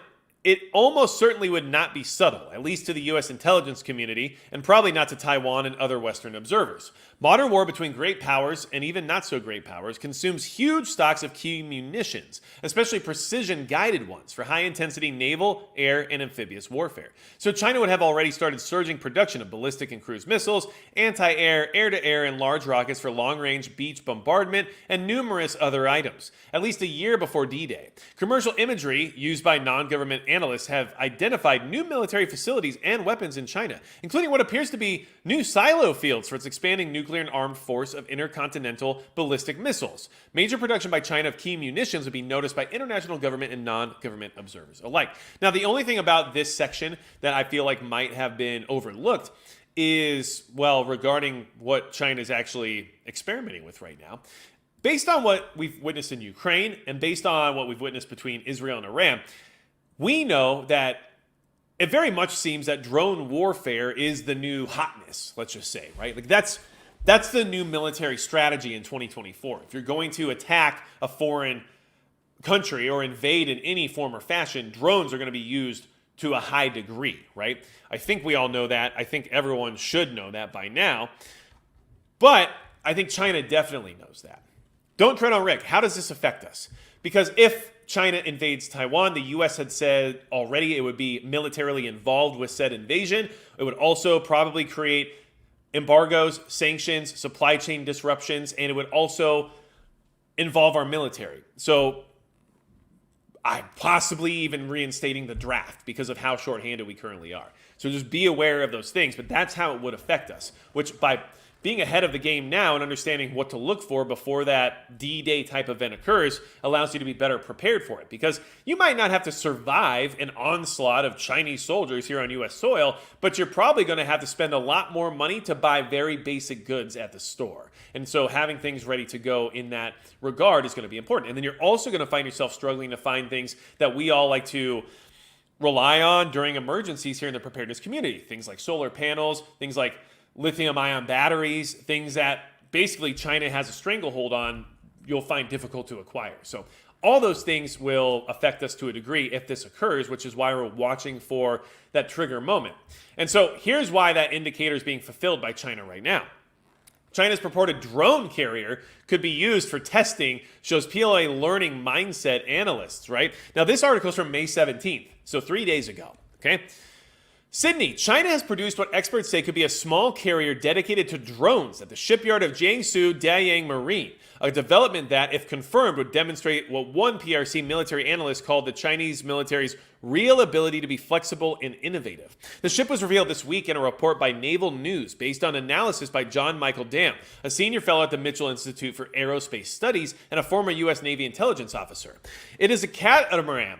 S1: it almost certainly would not be subtle, at least to the U.S. intelligence community, and probably not to Taiwan and other Western observers. Modern war between great powers and even not so great powers consumes huge stocks of key munitions, especially precision-guided ones for high-intensity naval, air, and amphibious warfare. So China would have already started surging production of ballistic and cruise missiles, anti-air, air-to-air, and large rockets for long-range beach bombardment, and numerous other items, at least a year before D-Day. Commercial imagery used by non-government analysts have identified new military facilities and weapons in China, including what appears to be new silo fields for its expanding nuclear and armed force of intercontinental ballistic missiles. Major production by China of key munitions would be noticed by international government and non-government observers alike. Now, the only thing about this section that I feel like might have been overlooked is, well, regarding what China is actually experimenting with right now. Based on what we've witnessed in Ukraine and based on what we've witnessed between Israel and Iran, we know that it very much seems that drone warfare is the new hotness, let's just say, right? Like that's the new military strategy in 2024. If you're going to attack a foreign country or invade in any form or fashion, drones are going to be used to a high degree, right? I think we all know that. I think everyone should know that by now. But I think China definitely knows that. Don't tread on Rick. How does this affect us? Because if China invades Taiwan, the U.S. had said already it would be militarily involved with said invasion. It would also probably create embargoes, sanctions, supply chain disruptions, and it would also involve our military. So I'm possibly even reinstating the draft because of how shorthanded we currently are. So just be aware of those things, but that's how it would affect us, which by being ahead of the game now and understanding what to look for before that D-Day type event occurs allows you to be better prepared for it, because you might not have to survive an onslaught of Chinese soldiers here on U.S. soil, but you're probably going to have to spend a lot more money to buy very basic goods at the store. And so having things ready to go in that regard is going to be important. And then you're also going to find yourself struggling to find things that we all like to rely on during emergencies here in the preparedness community. Things like solar panels, things like lithium-ion batteries, things that basically China has a stranglehold on, you'll find difficult to acquire. So all those things will affect us to a degree if this occurs, which is why we're watching for that trigger moment. And so here's why that indicator is being fulfilled by China right now. China's purported drone carrier could be used for testing, shows PLA learning mindset analysts, right? Now, this article is from May 17th, so 3 days ago, okay? Sydney, China has produced what experts say could be a small carrier dedicated to drones at the shipyard of Jiangsu Dayang Marine, a development that, if confirmed, would demonstrate what one PRC military analyst called the Chinese military's real ability to be flexible and innovative. The ship was revealed this week in a report by Naval News based on analysis by John Michael Dam, a senior fellow at the Mitchell Institute for Aerospace Studies and a former U.S. Navy intelligence officer. It is a catamaran,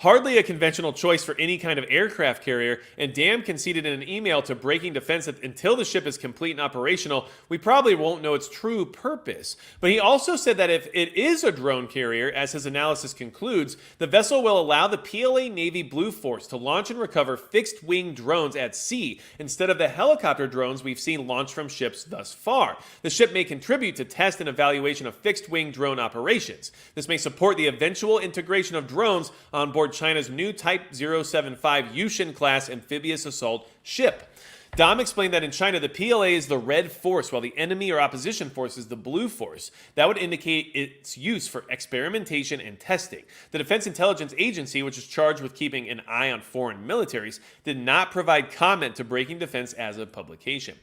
S1: hardly a conventional choice for any kind of aircraft carrier, and Dam conceded in an email to Breaking Defense that until the ship is complete and operational, we probably won't know its true purpose. But he also said that if it is a drone carrier, as his analysis concludes, the vessel will allow the PLA Navy Blue Force to launch and recover fixed-wing drones at sea instead of the helicopter drones we've seen launched from ships thus far. The ship may contribute to test and evaluation of fixed-wing drone operations. This may support the eventual integration of drones on board China's new Type 075 Yushin-class amphibious assault ship. Dom explained that in China, the PLA is the red force, while the enemy or opposition force is the blue force. That would indicate its use for experimentation and testing. The Defense Intelligence Agency, which is charged with keeping an eye on foreign militaries, did not provide comment to Breaking Defense as a publication.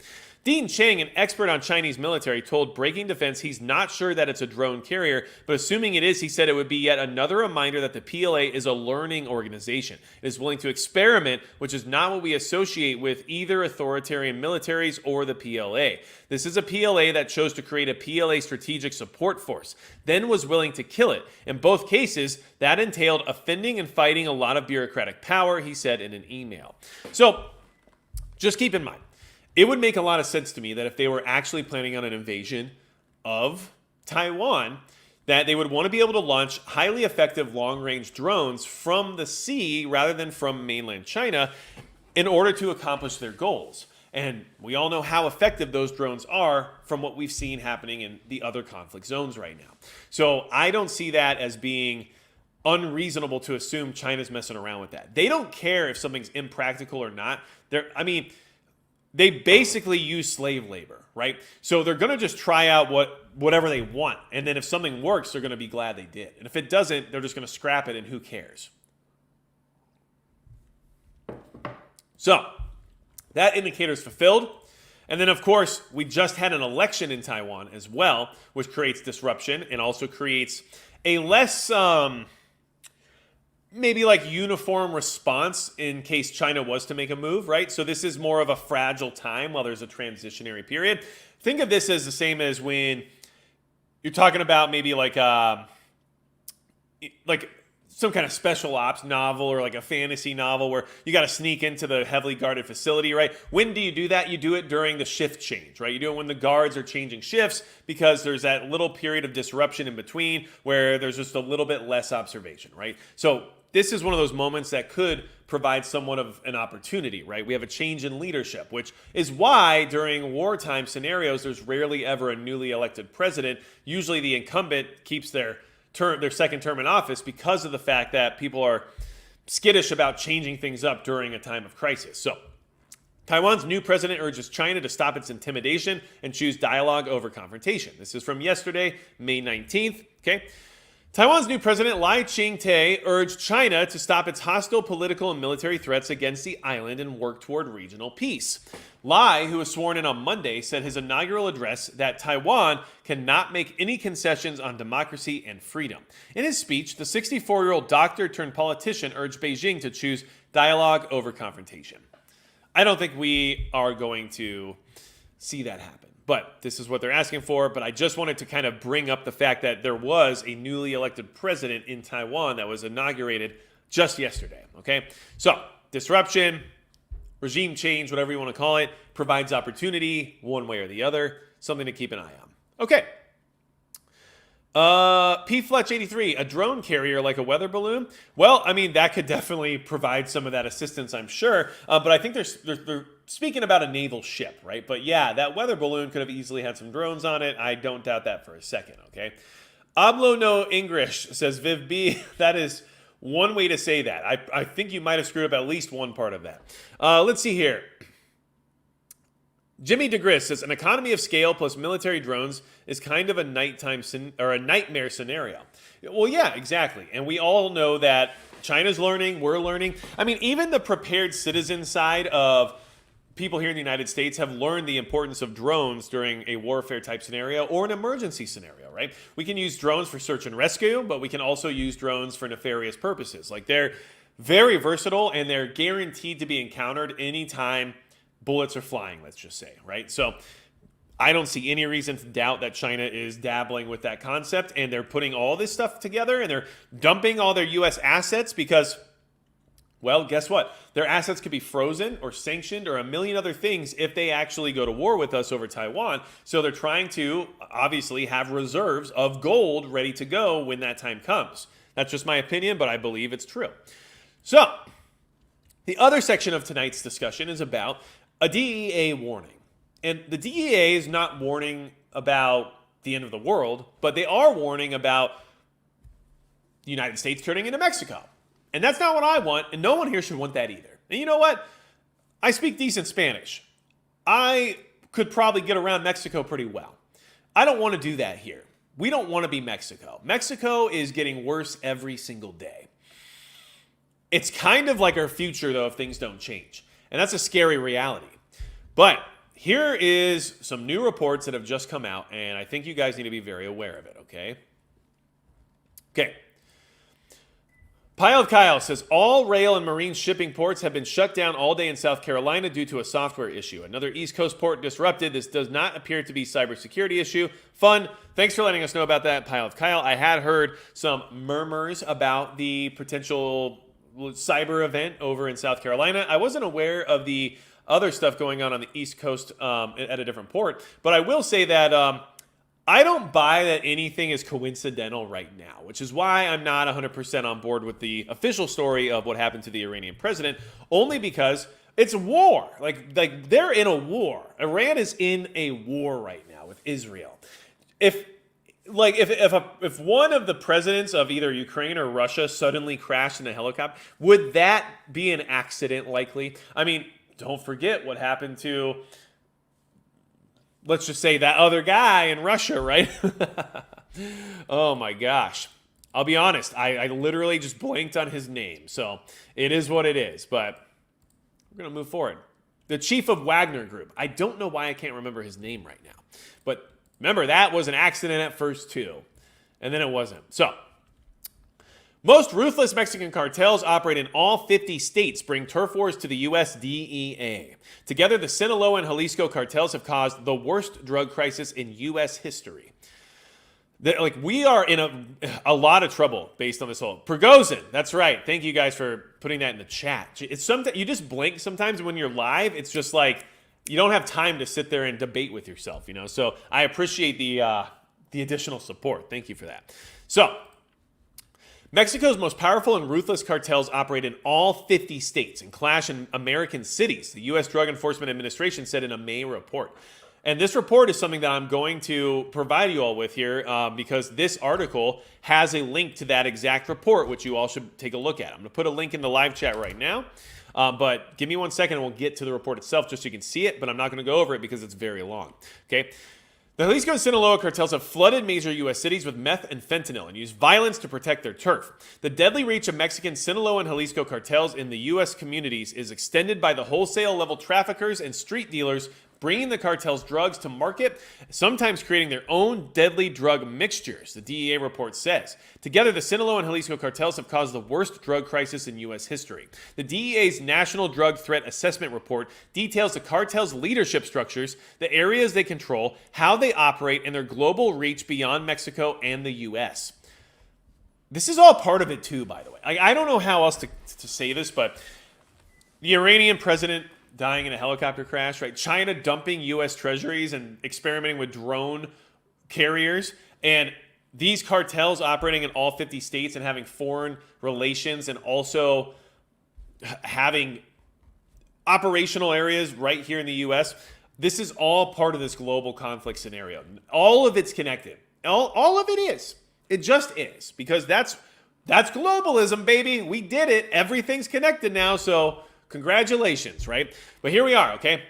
S1: Dean Chang, an expert on Chinese military, told Breaking Defense he's not sure that it's a drone carrier, but assuming it is, he said it would be yet another reminder that the PLA is a learning organization. It is willing to experiment, which is not what we associate with either authoritarian militaries or the PLA. This is a PLA that chose to create a PLA strategic support force, then was willing to kill it. In both cases, that entailed offending and fighting a lot of bureaucratic power, he said in an email. So, just keep in mind, it would make a lot of sense to me that if they were actually planning on an invasion of Taiwan, that they would want to be able to launch highly effective long-range drones from the sea rather than from mainland China in order to accomplish their goals. And we all know how effective those drones are from what we've seen happening in the other conflict zones right now. So I don't see that as being unreasonable to assume China's messing around with that. They don't care if something's impractical or not. They basically use slave labor, right? So they're going to just try out whatever they want. And then if something works, they're going to be glad they did. And if it doesn't, they're just going to scrap it and who cares? So that indicator is fulfilled. And then, of course, we just had an election in Taiwan as well, which creates disruption and also creates a less maybe like uniform response in case China was to make a move, right? So this is more of a fragile time while there's a transitionary period. Think of this as the same as when you're talking about maybe like some kind of special ops novel or like a fantasy novel where you got to sneak into the heavily guarded facility, right? When do you do that? You do it during the shift change, right? You do it when the guards are changing shifts because there's that little period of disruption in between where there's just a little bit less observation, right? So this is one of those moments that could provide somewhat of an opportunity, right? We have a change in leadership, which is why during wartime scenarios, there's rarely ever a newly elected president. Usually the incumbent keeps their second term in office because of the fact that people are skittish about changing things up during a time of crisis. So Taiwan's new president urges China to stop its intimidation and choose dialogue over confrontation. This is from yesterday, May 19th, okay? Taiwan's new president, Lai Ching-te, urged China to stop its hostile political and military threats against the island and work toward regional peace. Lai, who was sworn in on Monday, said his inaugural address that Taiwan cannot make any concessions on democracy and freedom. In his speech, the 64-year-old doctor turned politician urged Beijing to choose dialogue over confrontation. I don't think we are going to see that happen. But this is what they're asking for. But I just wanted to kind of bring up the fact that there was a newly elected president in Taiwan that was inaugurated just yesterday. Okay, so disruption, regime change, whatever you want to call it, provides opportunity one way or the other. Something to keep an eye on. Okay. P-Fletch 83, a drone carrier like a weather balloon? Well, I mean, that could definitely provide some of that assistance, I'm sure. But I think they're speaking about a naval ship, right? But yeah, that weather balloon could have easily had some drones on it. I don't doubt that for a second, okay? Hablo no English, says Viv B. That is one way to say that. I think you might have screwed up at least one part of that. Let's see here. Jimmy DeGris says an economy of scale plus military drones is kind of a nightmare scenario. Well, yeah, exactly. And we all know that China's learning, we're learning. I mean, even the prepared citizen side of people here in the United States have learned the importance of drones during a warfare type scenario or an emergency scenario, right? We can use drones for search and rescue, but we can also use drones for nefarious purposes. Like, they're very versatile and they're guaranteed to be encountered anytime bullets are flying, let's just say, right? So I don't see any reason to doubt that China is dabbling with that concept, and they're putting all this stuff together and they're dumping all their U.S. assets because, well, guess what? Their assets could be frozen or sanctioned or a million other things if they actually go to war with us over Taiwan. So they're trying to obviously have reserves of gold ready to go when that time comes. That's just my opinion, but I believe it's true. So the other section of tonight's discussion is about a DEA warning. And the DEA is not warning about the end of the world, but they are warning about the United States turning into Mexico. And that's not what I want, and no one here should want that either. And you know what? I speak decent Spanish. I could probably get around Mexico pretty well. I don't want to do that here. We don't want to be Mexico. Mexico is getting worse every single day. It's kind of like our future, though, if things don't change. And that's a scary reality. But here is some new reports that have just come out, and I think you guys need to be very aware of it, okay? Okay. Pile of Kyle says, all rail and marine shipping ports have been shut down all day in South Carolina due to a software issue. Another East Coast port disrupted. This does not appear to be a cybersecurity issue. Fun. Thanks for letting us know about that, Pile of Kyle. I had heard some murmurs about the potential cyber event over in South Carolina. I wasn't aware of the other stuff going on the East Coast at a different port. But I will say that I don't buy that anything is coincidental right now, which is why I'm not 100% on board with the official story of what happened to the Iranian president, only because it's war. Like they're in a war. Iran is in a war right now with Israel. If one of the presidents of either Ukraine or Russia suddenly crashed in a helicopter, would that be an accident likely? I mean, don't forget what happened to, let's just say, that other guy in Russia, right? Oh my gosh. I'll be honest, I literally just blanked on his name. So it is what it is, but we're going to move forward. The chief of Wagner Group. I don't know why I can't remember his name right now. But remember, that was an accident at first too. And then it wasn't. So, most ruthless Mexican cartels operate in all 50 states, bring turf wars to the U.S. DEA. Together, the Sinaloa and Jalisco cartels have caused the worst drug crisis in U.S. history. We are in a lot of trouble based on this whole Prigozhin. That's right. Thank you guys for putting that in the chat. It's something you just blink sometimes when you're live. It's just like you don't have time to sit there and debate with yourself, you know. So I appreciate the additional support. Thank you for that. So, Mexico's most powerful and ruthless cartels operate in all 50 states and clash in American cities, the U.S. Drug Enforcement Administration said in a May report. And this report is something that I'm going to provide you all with here because this article has a link to that exact report, which you all should take a look at. I'm going to put a link in the live chat right now, but give me 1 second and we'll get to the report itself just so you can see it, but I'm not going to go over it because it's very long. Okay. The Jalisco and Sinaloa cartels have flooded major U.S. cities with meth and fentanyl and used violence to protect their turf. The deadly reach of Mexican Sinaloa and Jalisco cartels in the U.S. communities is extended by the wholesale-level traffickers and street dealers bringing the cartel's drugs to market, sometimes creating their own deadly drug mixtures, the DEA report says. Together, the Sinaloa and Jalisco cartels have caused the worst drug crisis in U.S. history. The DEA's National Drug Threat Assessment Report details the cartel's leadership structures, the areas they control, how they operate, and their global reach beyond Mexico and the U.S. This is all part of it too, by the way. I don't know how else to say this, but the Iranian president dying in a helicopter crash, right? China dumping U.S. treasuries and experimenting with drone carriers, and these cartels operating in all 50 states and having foreign relations and also having operational areas right here in the U.S. This is all part of this global conflict scenario. All of it's connected. All of it is. It just is, because that's globalism, baby. We did it. Everything's connected now, so congratulations, right? But here we are, okay?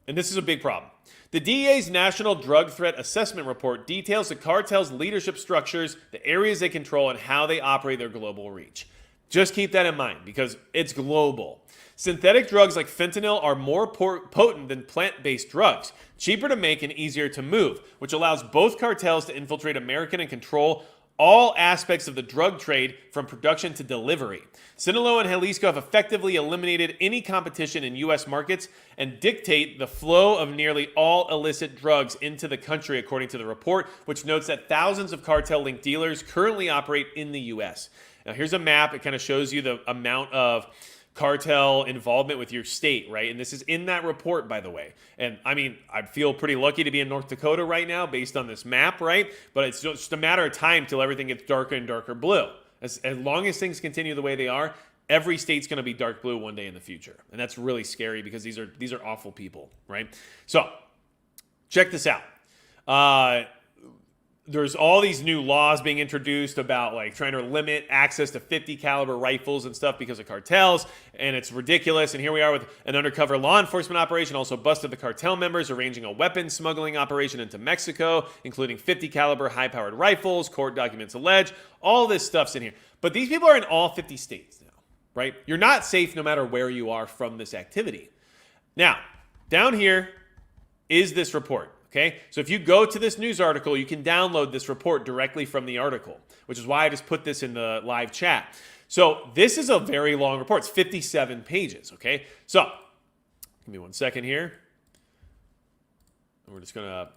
S1: And this is a big problem. The DEA's National Drug Threat Assessment Report details the cartel's leadership structures, the areas they control, and how they operate their global reach. Just keep that in mind because it's global. Synthetic drugs like fentanyl are more potent than plant-based drugs, cheaper to make and easier to move, which allows both cartels to infiltrate American and control all aspects of the drug trade from production to delivery. Sinaloa and Jalisco have effectively eliminated any competition in U.S. markets and dictate the flow of nearly all illicit drugs into the country, according to the report, which notes that thousands of cartel-linked dealers currently operate in the U.S. Now, here's a map. It kind of shows you the amount of cartel involvement with your state, right? And this is in that report, by the way. And I mean, I feel pretty lucky to be in North Dakota right now based on this map, right? But it's just a matter of time till everything gets darker and darker blue. As long as things continue the way they are, every state's going to be dark blue one day in the future. And that's really scary because these are awful people, right? So check this out. There's all these new laws being introduced about like trying to limit access to 50 caliber rifles and stuff because of cartels, and it's ridiculous. And here we are with an undercover law enforcement operation also busted the cartel members arranging a weapons smuggling operation into Mexico, including 50 caliber high-powered rifles. Court documents allege all this stuff's in here. But these people are in all 50 states now, right? You're not safe no matter where you are from this activity. Now, down here is this report. Okay, so if you go to this news article, you can download this report directly from the article, which is why I just put this in the live chat. So this is a very long report. It's 57 pages, okay? So give me 1 second here. I'm just gonna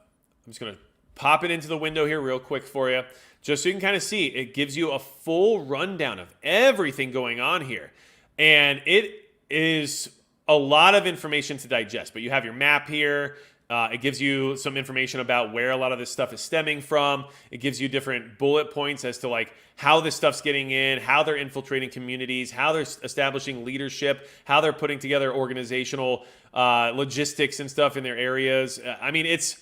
S1: pop it into the window here real quick for you, just so you can kind of see. It gives you a full rundown of everything going on here. And it is a lot of information to digest, but you have your map here. It gives you some information about where a lot of this stuff is stemming from. It gives you different bullet points as to like how this stuff's getting in, how they're infiltrating communities, how they're establishing leadership, how they're putting together organizational logistics and stuff in their areas. I mean, it's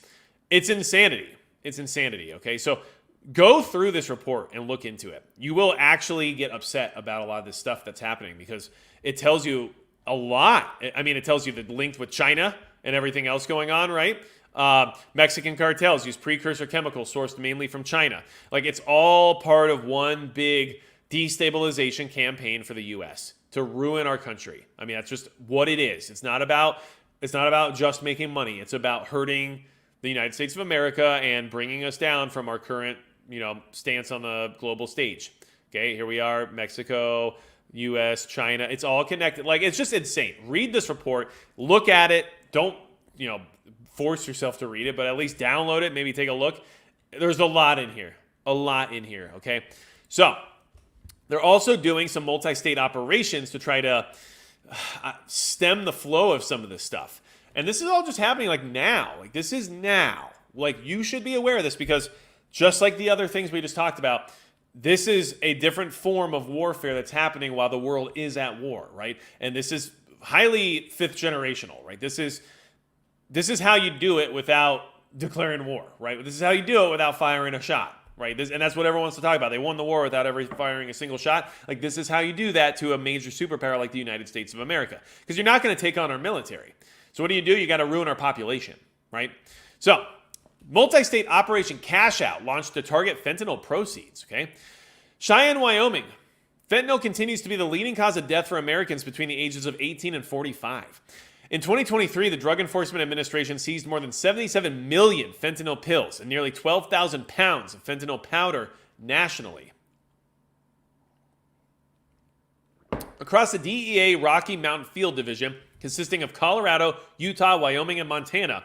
S1: insanity. It's insanity, okay? So go through this report and look into it. You will actually get upset about a lot of this stuff that's happening because it tells you a lot. I mean, it tells you the link with China and everything else going on, right? Mexican cartels use precursor chemicals sourced mainly from China. Like, it's all part of one big destabilization campaign for the U.S. to ruin our country. I mean, that's just what it is. It's not about just making money. It's about hurting the United States of America and bringing us down from our current, stance on the global stage. Okay, here we are, Mexico, U.S., China. It's all connected. Like, it's just insane. Read this report. Look at it. Don't, force yourself to read it, but at least download it. Maybe take a look. There's a lot in here. Okay? So they're also doing some multi-state operations to try to stem the flow of some of this stuff. And this is all just happening like now. Like, this is now. Like, you should be aware of this because just like the other things we just talked about, this is a different form of warfare that's happening while the world is at war, right? And this is highly fifth generational, right? This is how you do it without declaring war, right? This is how you do it without firing a shot, right? And that's what everyone wants to talk about. They won the war without ever firing a single shot. Like, this is how you do that to a major superpower like the United States of America, because you're not going to take on our military. So what do? You got to ruin our population, right? So multi-state Operation Cash Out launched to target fentanyl proceeds, okay? Cheyenne, Wyoming. Fentanyl continues to be the leading cause of death for Americans between the ages of 18 and 45. In 2023, the Drug Enforcement Administration seized more than 77 million fentanyl pills and nearly 12,000 pounds of fentanyl powder nationally. Across the DEA Rocky Mountain Field Division, consisting of Colorado, Utah, Wyoming, and Montana,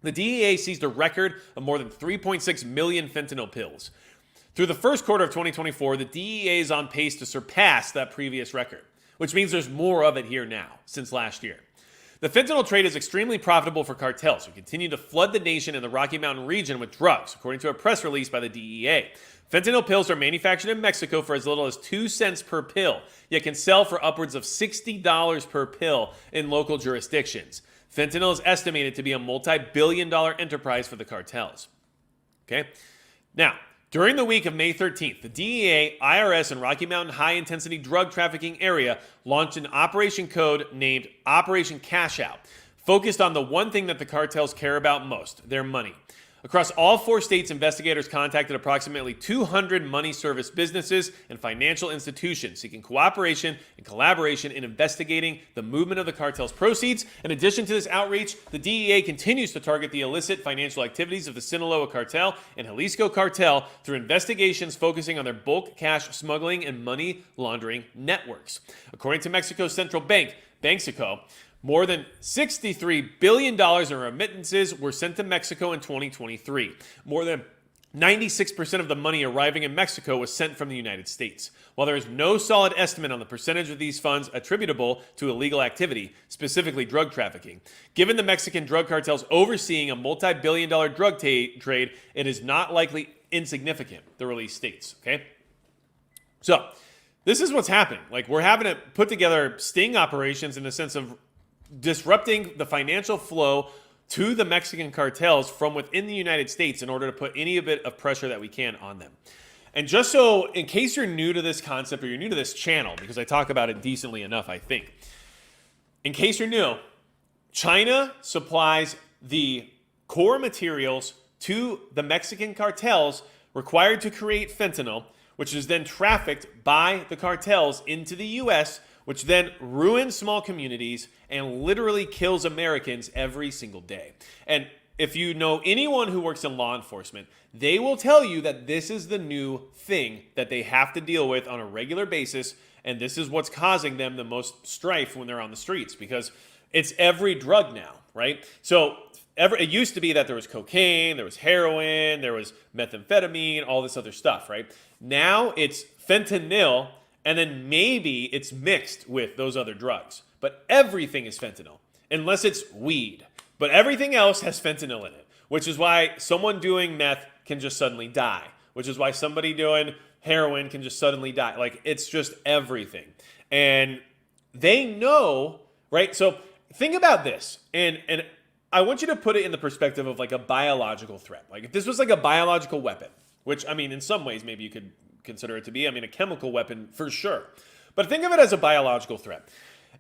S1: the DEA seized a record of more than 3.6 million fentanyl pills. Through the first quarter of 2024, the DEA is on pace to surpass that previous record, which means there's more of it here now since last year. The fentanyl trade is extremely profitable for cartels who continue to flood the nation and the Rocky Mountain region with drugs, according to a press release by the DEA. Fentanyl pills are manufactured in Mexico for as little as 2 cents per pill, yet can sell for upwards of $60 per pill in local jurisdictions. Fentanyl is estimated to be a multi-billion-dollar enterprise for the cartels. Okay? Now, during the week of May 13th, the DEA, IRS, and Rocky Mountain high-intensity drug trafficking area launched an operation code named Operation Cash Out, focused on the one thing that the cartels care about most, their money. Across all 4 states, investigators contacted approximately 200 money service businesses and financial institutions seeking cooperation and collaboration in investigating the movement of the cartel's proceeds. In addition to this outreach, the DEA continues to target the illicit financial activities of the Sinaloa cartel and Jalisco cartel through investigations focusing on their bulk cash smuggling and money laundering networks. According to Mexico's central bank, Banxico, more than $63 billion in remittances were sent to Mexico in 2023. More than 96% of the money arriving in Mexico was sent from the United States. While there is no solid estimate on the percentage of these funds attributable to illegal activity, specifically drug trafficking, given the Mexican drug cartels overseeing a multi-billion-dollar drug trade, it is not likely insignificant, the release states. Okay? So, this is what's happening. Like, we're having to put together sting operations in the sense of disrupting the financial flow to the Mexican cartels from within the United States in order to put any bit of pressure that we can on them. And just so, in case you're new to this concept or you're new to this channel, because I talk about it decently enough, I think. In case you're new, China supplies the core materials to the Mexican cartels required to create fentanyl, which is then trafficked by the cartels into the U.S., which then ruins small communities and literally kills Americans every single day. And if you know anyone who works in law enforcement, they will tell you that this is the new thing that they have to deal with on a regular basis, and this is what's causing them the most strife when they're on the streets, because it's every drug now, right? So it used to be that there was cocaine, there was heroin, there was methamphetamine, all this other stuff, right? Now it's fentanyl, and then maybe it's mixed with those other drugs. But everything is fentanyl, unless it's weed. But everything else has fentanyl in it, which is why someone doing meth can just suddenly die, which is why somebody doing heroin can just suddenly die. Like, it's just everything. And they know, right? So think about this, and I want you to put it in the perspective of like a biological threat. Like, if this was like a biological weapon, which, I mean, in some ways maybe you could consider it to be. I mean, a chemical weapon for sure. But think of it as a biological threat.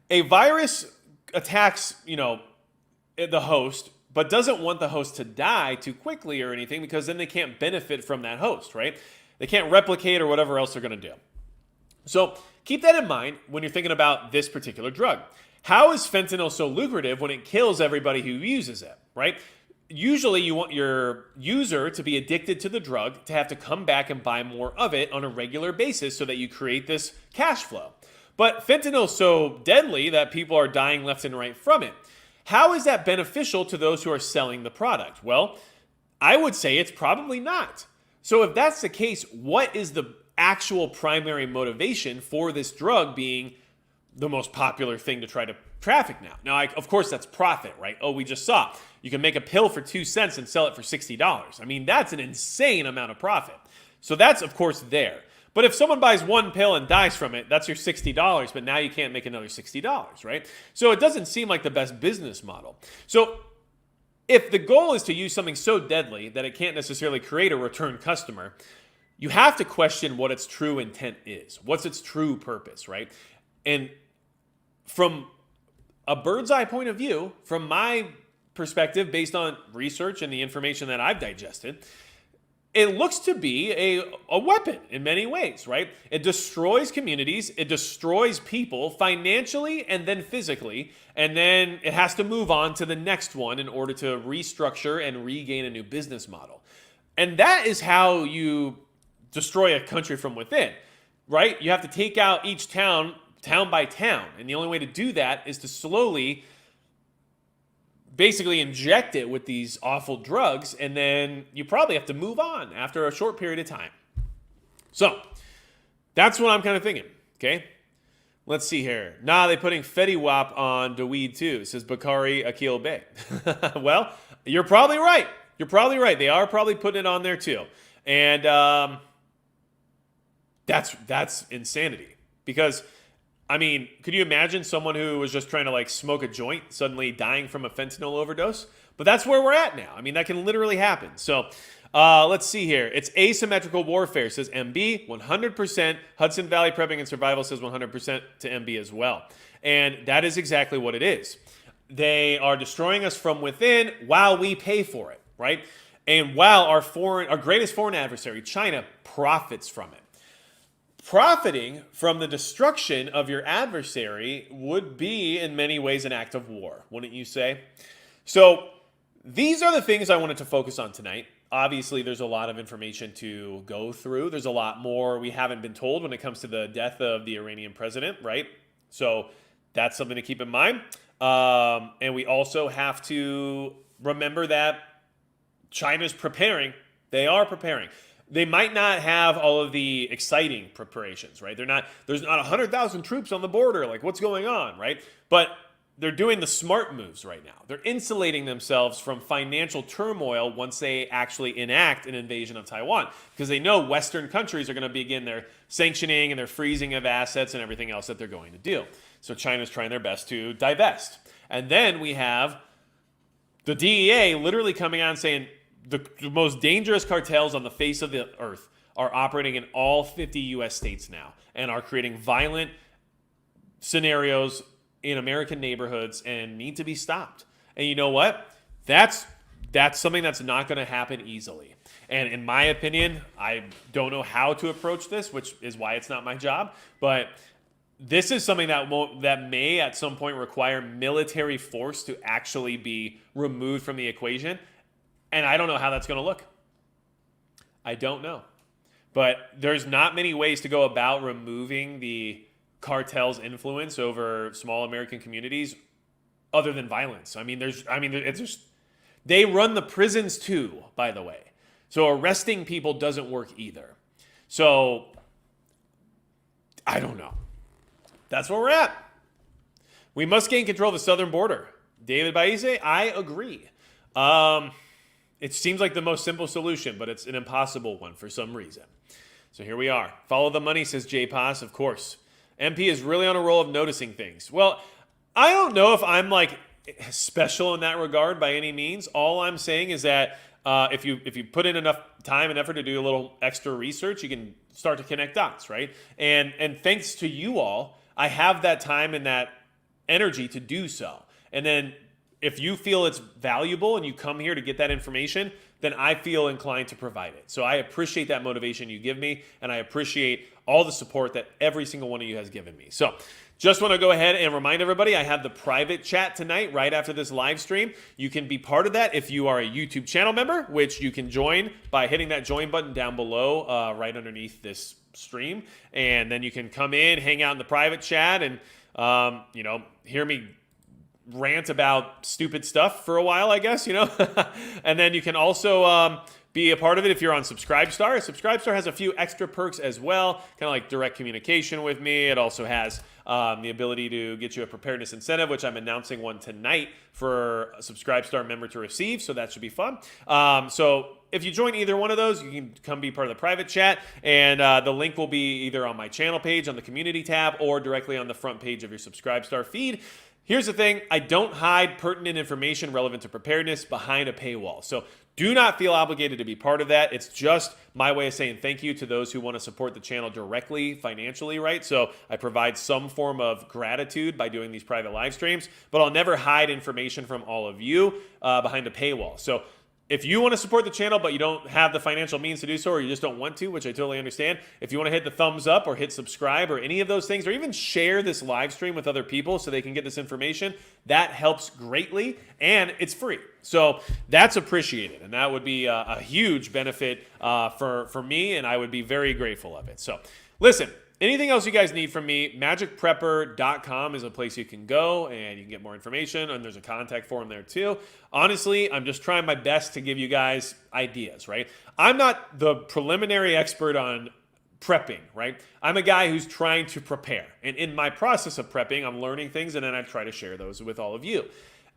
S1: A virus attacks, the host, but doesn't want the host to die too quickly or anything, because then they can't benefit from that host, right? They can't replicate or whatever else they're going to do. So keep that in mind when you're thinking about this particular drug. How is fentanyl so lucrative when it kills everybody who uses it, right? Usually you want your user to be addicted to the drug, to have to come back and buy more of it on a regular basis so that you create this cash flow. But fentanyl is so deadly that people are dying left and right from it. How is that beneficial to those who are selling the product? Well, I would say it's probably not. So if that's the case, what is the actual primary motivation for this drug being the most popular thing to try to traffic now? Now, of course, that's profit, right? Oh, we just saw. You can make a pill for 2 cents and sell it for $60. I mean, that's an insane amount of profit. So that's, of course, there. But if someone buys one pill and dies from it, that's your $60, but now you can't make another $60, right? So it doesn't seem like the best business model. So if the goal is to use something so deadly that it can't necessarily create a return customer, you have to question what its true intent is. What's its true purpose, right? And from a bird's eye point of view, from my perspective, based on research and the information that I've digested, it looks to be a weapon in many ways, right? It destroys communities, it destroys people financially and then physically, and then it has to move on to the next one in order to restructure and regain a new business model. And that is how you destroy a country from within, right? You have to take out each town by town, and the only way to do that is to slowly basically inject it with these awful drugs, and then you probably have to move on after a short period of time. So that's what I'm kind of thinking, okay? Let's see here. Nah, they're putting Fetty Wap on the weed too, says Bakari Akil Bey. Well, you're probably right. You're probably right. They are probably putting it on there too. And that's insanity. Because, I mean, could you imagine someone who was just trying to like smoke a joint suddenly dying from a fentanyl overdose? But that's where we're at now. I mean, that can literally happen. So let's see here. It's asymmetrical warfare, says MB, 100%. Hudson Valley Prepping and Survival says 100% to MB as well. And that is exactly what it is. They are destroying us from within while we pay for it, right? And while our greatest foreign adversary, China, profits from it. Profiting from the destruction of your adversary would be, in many ways, an act of war, wouldn't you say? So these are the things I wanted to focus on tonight. Obviously, there's a lot of information to go through. There's a lot more we haven't been told when it comes to the death of the Iranian president, right? So that's something to keep in mind. And we also have to remember that China's preparing. They are preparing. They might not have all of the exciting preparations, right? There's not 100,000 troops on the border. Like, what's going on, right? But they're doing the smart moves right now. They're insulating themselves from financial turmoil once they actually enact an invasion of Taiwan, because they know Western countries are going to begin their sanctioning and their freezing of assets and everything else that they're going to do. So China's trying their best to divest. And then we have the DEA literally coming out and saying the most dangerous cartels on the face of the earth are operating in all 50 U.S. states now and are creating violent scenarios in American neighborhoods and need to be stopped. And you know what? That's something that's not going to happen easily. And in my opinion, I don't know how to approach this, which is why it's not my job. But this is something that may at some point require military force to actually be removed from the equation. And I don't know how that's going to look. I don't know. But there's not many ways to go about removing the cartel's influence over small American communities other than violence. It's just, they run the prisons too, by the way. So arresting people doesn't work either. So I don't know. That's where we're at. We must gain control of the southern border. David Baise, I agree. It seems like the most simple solution, but it's an impossible one for some reason. So here we are. Follow the money, says J. Paz, of course. MP is really on a roll of noticing things. Well, I don't know if I'm like special in that regard by any means. All I'm saying is that if you put in enough time and effort to do a little extra research, you can start to connect dots, right? And thanks to you all, I have that time and that energy to do so. And then if you feel it's valuable and you come here to get that information, then I feel inclined to provide it. So I appreciate that motivation you give me, and I appreciate all the support that every single one of you has given me. So just want to go ahead and remind everybody, I have the private chat tonight right after this live stream. You can be part of that if you are a YouTube channel member, which you can join by hitting that join button down below right underneath this stream. And then you can come in, hang out in the private chat, and hear me rant about stupid stuff for a while, I guess, And then you can also be a part of it if you're on Subscribestar. Subscribestar has a few extra perks as well, kind of like direct communication with me. It also has the ability to get you a preparedness incentive, which I'm announcing one tonight for a Subscribestar member to receive, so that should be fun. So if you join either one of those, you can come be part of the private chat, and the link will be either on my channel page on the community tab or directly on the front page of your Subscribestar feed. Here's the thing, I don't hide pertinent information relevant to preparedness behind a paywall. So do not feel obligated to be part of that. It's just my way of saying thank you to those who want to support the channel directly financially, right? So I provide some form of gratitude by doing these private live streams, but I'll never hide information from all of you behind a paywall. So if you want to support the channel, but you don't have the financial means to do so, or you just don't want to, which I totally understand, if you want to hit the thumbs up or hit subscribe or any of those things, or even share this live stream with other people so they can get this information, that helps greatly, and it's free. So that's appreciated, and that would be a huge benefit for me, and I would be very grateful of it. So listen, anything else you guys need from me, magicprepper.com is a place you can go and you can get more information, and there's a contact form there too. Honestly, I'm just trying my best to give you guys ideas, right? I'm not the preliminary expert on prepping, right? I'm a guy who's trying to prepare. And in my process of prepping, I'm learning things, and then I try to share those with all of you.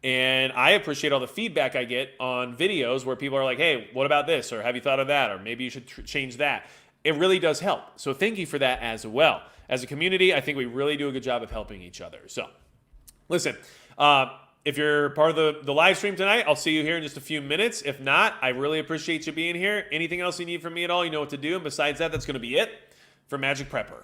S1: And I appreciate all the feedback I get on videos where people are like, hey, what about this? Or have you thought of that? Or maybe you should change that. It really does help. So thank you for that as well. As a community, I think we really do a good job of helping each other. So listen, if you're part of the live stream tonight, I'll see you here in just a few minutes. If not, I really appreciate you being here. Anything else you need from me at all, you know what to do. And besides that, that's going to be it for Magic Prepper.